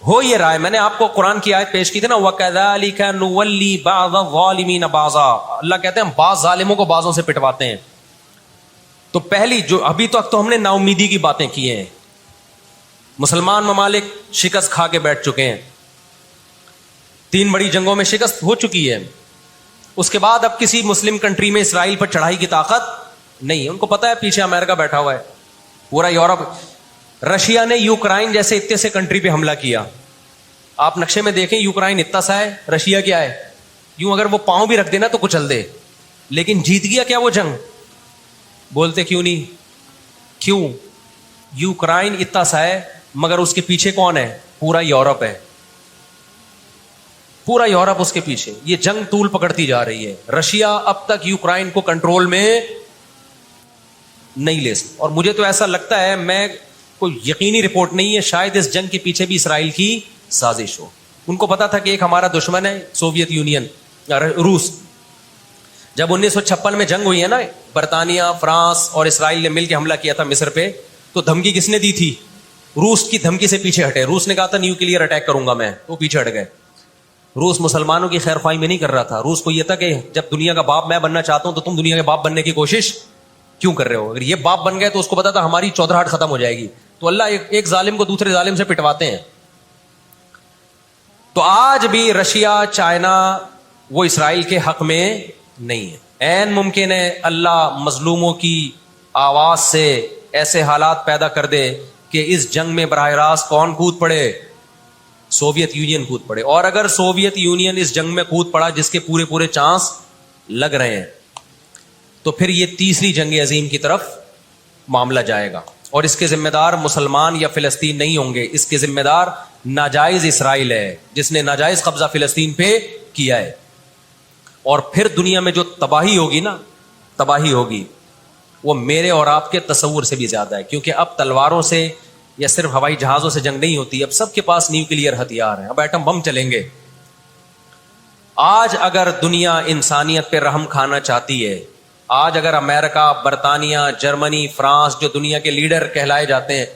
ہو یہ رہا ہے. میں نے آپ کو قرآن کی آیت پیش کی تھی نا, وَكَذَلِكَ نُوَلِّي بَعْضَ الظَّالِمِينَ بَعْضًا, اللہ کہتے ہیں ہم بعض ظالموں کو بعضوں سے پٹواتے ہیں. تو پہلی جو ابھی تک تو ہم نے نا امیدی کی باتیں کی ہیں, مسلمان ممالک شکست کھا کے بیٹھ چکے ہیں, 3 بڑی جنگوں میں شکست ہو چکی ہے. اس کے بعد اب کسی مسلم کنٹری میں اسرائیل پر چڑھائی کی طاقت نہیں ہے. ان کو پتا ہے پیچھے امریکہ بیٹھا ہوا ہے, پورا یورپ. رشیا نے یوکرائن جیسے اتنے سے کنٹری پہ حملہ کیا. آپ نقشے میں دیکھیں, یوکرائن اتنا سا ہے, رشیا کیا ہے, یوں اگر وہ پاؤں بھی رکھ دینا تو کچل دے. لیکن جیت گیا کیا وہ جنگ؟ بولتے کیوں نہیں؟ کیوں؟ یوکرائن اتنا سا ہے مگر اس کے پیچھے کون ہے؟ پورا یورپ ہے, پورا یورپ اس کے پیچھے. یہ جنگ طول پکڑتی جا رہی ہے. رشیا اب تک یوکرائن کو کنٹرول میں نہیں لے سکتا. اور مجھے تو ایسا لگتا ہے, میں کوئی یقینی رپورٹ نہیں ہے, شاید اس جنگ کے پیچھے بھی اسرائیل کی سازش ہو. ان کو پتا تھا کہ ایک ہمارا دشمن ہے سوویت یونین, روس. جب 1956 میں جنگ ہوئی ہے نا, برطانیہ, فرانس اور اسرائیل نے مل کے حملہ کیا تھا مصر پہ, تو دھمکی کس نے دی تھی؟ روس کی دھمکی سے پیچھے ہٹے. روس نے کہا تھا نیوکلیئر اٹیک کروں گا میں, تو پیچھے ہٹ گئے. روس مسلمانوں کی خیر خواہی میں نہیں کر رہا تھا. روس کو یہ تھا کہ جب دنیا کا باپ میں بننا چاہتا ہوں تو تم دنیا کے باپ بننے کی کوشش کیوں کر رہے ہو؟ اگر یہ باپ بن گئے تو اس کو پتا تھا ہماری چودراہٹ ختم ہو جائے گی. تو اللہ ایک ظالم کو دوسرے ظالم سے پٹواتے ہیں. تو آج بھی رشیا, چائنا, وہ اسرائیل کے حق میں نہیں ہے. عین ممکن ہے اللہ مظلوموں کی آواز سے ایسے حالات پیدا کر دے کہ اس جنگ میں براہ راست کون کود پڑے؟ سوویت یونین کود پڑے. اور اگر سوویت یونین اس جنگ میں کود پڑا جس کے پورے چانس لگ رہے ہیں, تو پھر یہ تیسری جنگ عظیم کی طرف معاملہ جائے گا. اور اس کے ذمہ دار مسلمان یا فلسطین نہیں ہوں گے, اس کے ذمہ دار ناجائز اسرائیل ہے جس نے ناجائز قبضہ فلسطین پہ کیا ہے. اور پھر دنیا میں جو تباہی ہوگی نا, تباہی ہوگی, وہ میرے اور آپ کے تصور سے بھی زیادہ ہے. کیونکہ اب تلواروں سے یا صرف ہوائی جہازوں سے جنگ نہیں ہوتی, اب سب کے پاس نیوکلیئر ہتھیار ہیں, اب ایٹم بم چلیں گے. آج اگر دنیا انسانیت پہ رحم کھانا چاہتی ہے, آج اگر امریکہ, برطانیہ, جرمنی, فرانس, جو دنیا کے لیڈر کہلائے جاتے ہیں,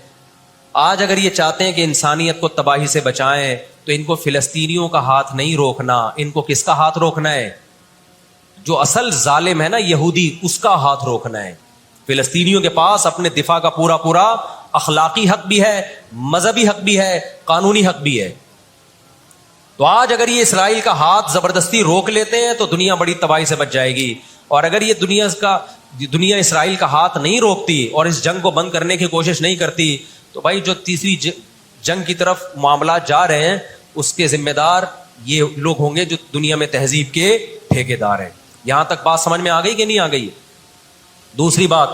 آج اگر یہ چاہتے ہیں کہ انسانیت کو تباہی سے بچائیں, تو ان کو فلسطینیوں کا ہاتھ نہیں روکنا. ان کو کس کا ہاتھ روکنا ہے؟ جو اصل ظالم ہے نا یہودی, اس کا ہاتھ روکنا ہے. فلسطینیوں کے پاس اپنے دفاع کا پورا اخلاقی حق بھی ہے, مذہبی حق بھی ہے, قانونی حق بھی ہے. تو آج اگر یہ اسرائیل کا ہاتھ زبردستی روک لیتے ہیں تو دنیا بڑی تباہی سے بچ جائے گی. اور اگر یہ دنیا اسرائیل کا ہاتھ نہیں روکتی اور اس جنگ کو بند کرنے کی کوشش نہیں کرتی, تو بھائی جو تیسری جنگ کی طرف معاملات جا رہے ہیں, اس کے ذمہ دار یہ لوگ ہوں گے جو دنیا میں تہذیب کے ٹھیکیدار ہیں. یہاں تک بات سمجھ میں آ گئی کہ نہیں آ گئی؟ دوسری بات,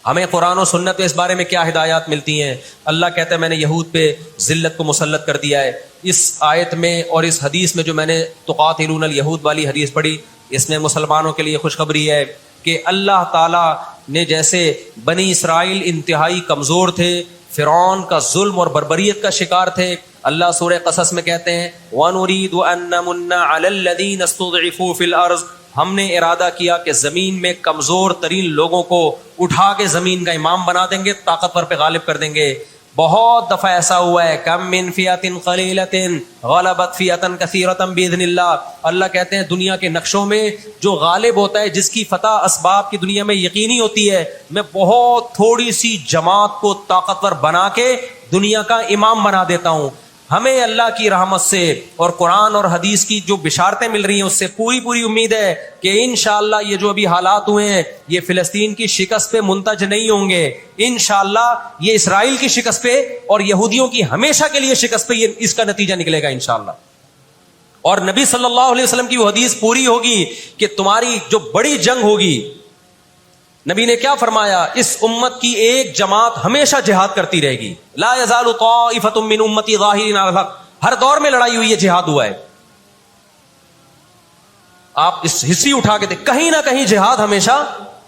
ہمیں قرآن و سنت پہ اس بارے میں کیا ہدایات ملتی ہیں؟ اللہ کہتا ہے میں نے یہود پہ ذلت کو مسلط کر دیا ہے. اس آیت میں اور اس حدیث میں جو میں نے تقاتلون الیہود والی حدیث پڑھی, اس میں مسلمانوں کے لیے خوشخبری ہے کہ اللہ تعالیٰ نے جیسے بنی اسرائیل انتہائی کمزور تھے, فرعون کا ظلم اور بربریت کا شکار تھے, اللہ سورہ قصص میں کہتے ہیں وَنُرِيدُ أَن نَّمُنَّ عَلَى الَّذِينَ اسْتُضْعِفُوا فِي الْأَرْضِ, ہم نے ارادہ کیا کہ زمین میں کمزور ترین لوگوں کو اٹھا کے زمین کا امام بنا دیں گے, طاقتور پہ غالب کر دیں گے. بہت دفعہ ایسا ہوا ہے، کم من فئۃ قلیلۃ غلبت فئۃ کثیرۃ باذن اللہ. اللہ کہتے ہیں دنیا کے نقشوں میں جو غالب ہوتا ہے، جس کی فتح اسباب کی دنیا میں یقینی ہوتی ہے، میں بہت تھوڑی سی جماعت کو طاقتور بنا کے دنیا کا امام بنا دیتا ہوں. ہمیں اللہ کی رحمت سے اور قرآن اور حدیث کی جو بشارتیں مل رہی ہیں اس سے پوری پوری امید ہے کہ انشاءاللہ یہ جو ابھی حالات ہوئے ہیں یہ فلسطین کی شکست پہ منتج نہیں ہوں گے. انشاءاللہ یہ اسرائیل کی شکست پہ اور یہودیوں کی ہمیشہ کے لیے شکست پہ یہ اس کا نتیجہ نکلے گا انشاءاللہ. اور نبی صلی اللہ علیہ وسلم کی وہ حدیث پوری ہوگی کہ تمہاری جو بڑی جنگ ہوگی، نبی نے کیا فرمایا؟ اس امت کی ایک جماعت ہمیشہ جہاد کرتی رہے گی. لا یزال طائفۃ من امتی ظاہرین علی الحق. ہر دور میں لڑائی ہوئی ہے، جہاد ہوا ہے. آپ اس ہسٹری اٹھا کے دیکھ، کہیں نہ کہیں جہاد ہمیشہ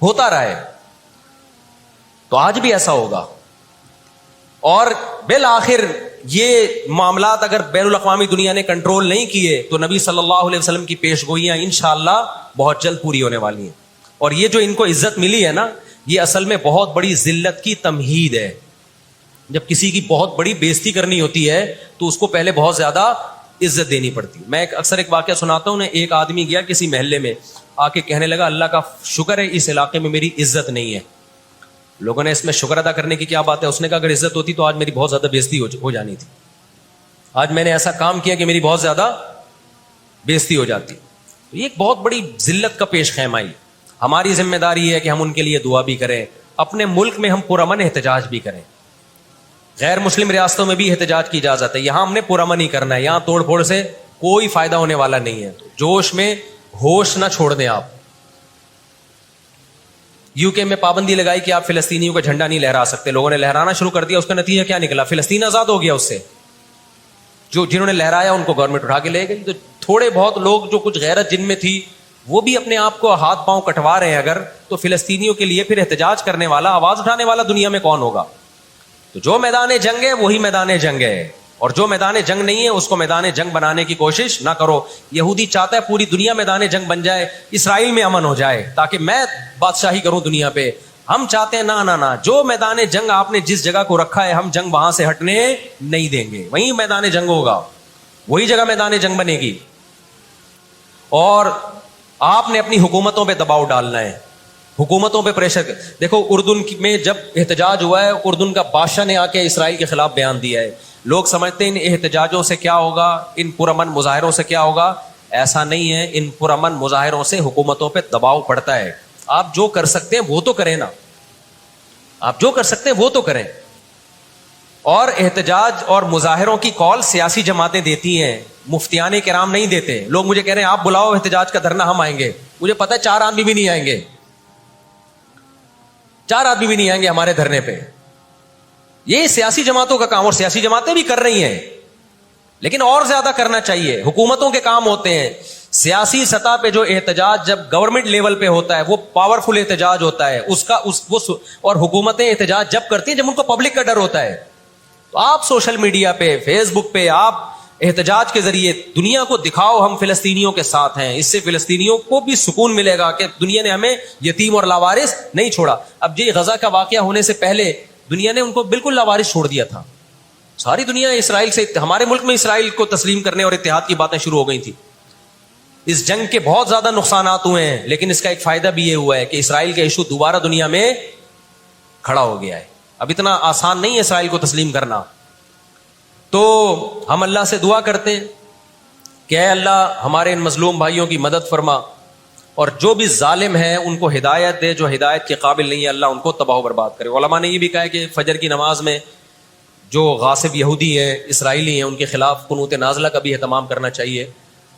ہوتا رہا ہے. تو آج بھی ایسا ہوگا. اور بالآخر یہ معاملات اگر بین الاقوامی دنیا نے کنٹرول نہیں کیے تو نبی صلی اللہ علیہ وسلم کی پیش گوئیاں انشاءاللہ بہت جلد پوری ہونے والی ہیں. اور یہ جو ان کو عزت ملی ہے نا، یہ اصل میں بہت بڑی ذلت کی تمہید ہے. جب کسی کی بہت بڑی بےزتی کرنی ہوتی ہے تو اس کو پہلے بہت زیادہ عزت دینی پڑتی ہے. میں اکثر ایک واقعہ سناتا ہوں. ایک آدمی گیا کسی محلے میں، آ کے کہنے لگا اللہ کا شکر ہے اس علاقے میں میری عزت نہیں ہے. لوگوں نے اس میں شکر ادا کرنے کی کیا بات ہے؟ اس نے کہا اگر عزت ہوتی تو آج میری بہت زیادہ بےزتی ہو جانی تھی. آج میں نے ایسا کام کیا کہ میری بہت زیادہ بےزتی ہو جاتی. یہ ایک بہت بڑی ذلت کا پیش خیمہ ہے. ہماری ذمہ داری ہے کہ ہم ان کے لیے دعا بھی کریں. اپنے ملک میں ہم پرامن احتجاج بھی کریں. غیر مسلم ریاستوں میں بھی احتجاج کی اجازت ہے. یہاں ہم نے پرامن ہی کرنا ہے. یہاں توڑ پھوڑ سے کوئی فائدہ ہونے والا نہیں ہے. جوش میں ہوش نہ چھوڑ دیں آپ. یو کے میں پابندی لگائی کہ آپ فلسطینیوں کا جھنڈا نہیں لہرا سکتے. لوگوں نے لہرانا شروع کر دیا. اس کا نتیجہ کیا نکلا؟ فلسطین آزاد ہو گیا. اس سے جنہوں نے لہرایا ان کو گورنمنٹ اٹھا کے لے گئی. تو تھوڑے بہت لوگ جو کچھ غیرت جن میں تھی وہ بھی اپنے آپ کو ہاتھ پاؤں کٹوا رہے ہیں اگر، تو فلسطینیوں کے لیے پھر احتجاج کرنے والا، آواز اٹھانے والا دنیا میں کون ہوگا؟ تو جو میدان جنگ ہے وہی میدان جنگ ہے، اور جو میدان جنگ نہیں ہے اس کو میدان جنگ بنانے کی کوشش نہ کرو. یہودی چاہتا ہے پوری دنیا میدان جنگ بن جائے، اسرائیل میں امن ہو جائے تاکہ میں بادشاہی کروں دنیا پہ. ہم چاہتے ہیں نہ، جو میدان جنگ آپ نے جس جگہ کو رکھا ہے ہم جنگ وہاں سے ہٹنے نہیں دیں گے. وہیں میدان جنگ ہوگا، وہی جگہ میدان جنگ بنے گی. اور آپ نے اپنی حکومتوں پہ دباؤ ڈالنا ہے، حکومتوں پہ پریشر. دیکھو اردن میں جب احتجاج ہوا ہے، اردن کا بادشاہ نے آ کے اسرائیل کے خلاف بیان دیا ہے. لوگ سمجھتے ہیں ان احتجاجوں سے کیا ہوگا، ان پرامن مظاہروں سے کیا ہوگا. ایسا نہیں ہے. ان پرامن مظاہروں سے حکومتوں پہ دباؤ پڑتا ہے. آپ جو کر سکتے ہیں وہ تو کریں نا، آپ جو کر سکتے ہیں وہ تو کریں. اور احتجاج اور مظاہروں کی کال سیاسی جماعتیں دیتی ہیں، مفتیان کرام نہیں دیتے. لوگ مجھے کہہ رہے ہیں آپ بلاؤ احتجاج کا دھرنا ہم آئیں گے. مجھے پتہ ہے 4 آدمی بھی نہیں آئیں گے، 4 آدمی بھی نہیں آئیں گے ہمارے دھرنے پہ. یہ سیاسی جماعتوں کا کام، اور سیاسی جماعتیں بھی کر رہی ہیں، لیکن اور زیادہ کرنا چاہیے. حکومتوں کے کام ہوتے ہیں. سیاسی سطح پہ جو احتجاج جب گورنمنٹ لیول پہ ہوتا ہے وہ پاورفل احتجاج ہوتا ہے اور حکومتیں احتجاج جب کرتی ہیں جب ان کو پبلک کا ڈر ہوتا ہے. تو آپ سوشل میڈیا پہ، فیس بک پہ آپ احتجاج کے ذریعے دنیا کو دکھاؤ ہم فلسطینیوں کے ساتھ ہیں. اس سے فلسطینیوں کو بھی سکون ملے گا کہ دنیا نے ہمیں یتیم اور لاوارث نہیں چھوڑا. اب یہ غزہ کا واقعہ ہونے سے پہلے دنیا نے ان کو بالکل لاوارث چھوڑ دیا تھا. ساری دنیا اسرائیل سے، ہمارے ملک میں اسرائیل کو تسلیم کرنے اور اتحاد کی باتیں شروع ہو گئی تھی. اس جنگ کے بہت زیادہ نقصانات ہوئے ہیں، لیکن اس کا ایک فائدہ بھی یہ ہوا ہے کہ اسرائیل کا ایشو دوبارہ دنیا میں کھڑا ہو گیا ہے. اب اتنا آسان نہیں ہے اسرائیل کو تسلیم کرنا. تو ہم اللہ سے دعا کرتے ہیں کہ اے اللہ ہمارے ان مظلوم بھائیوں کی مدد فرما، اور جو بھی ظالم ہیں ان کو ہدایت دے، جو ہدایت کے قابل نہیں ہے اللہ ان کو تباہ و برباد کرے. علماء نے یہ بھی کہا ہے کہ فجر کی نماز میں جو غاصب یہودی ہیں، اسرائیلی ہیں، ان کے خلاف قنوت نازلہ کا بھی اہتمام کرنا چاہیے.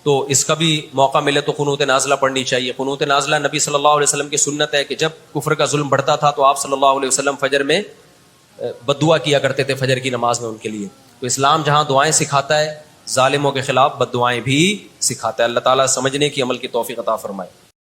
تو اس کا بھی موقع ملے تو قنوت نازلہ پڑھنی چاہیے. قنوت نازلہ نبی صلی اللہ علیہ وسلم کی سنت ہے کہ جب کفر کا ظلم بڑھتا تھا تو آپ صلی اللہ علیہ وسلم فجر میں بد دعا کیا کرتے تھے فجر کی نماز میں ان کے لیے. تو اسلام جہاں دعائیں سکھاتا ہے ظالموں کے خلاف بد دعائیں بھی سکھاتا ہے. اللہ تعالیٰ سمجھنے کی، عمل کی توفیق عطا فرمائے.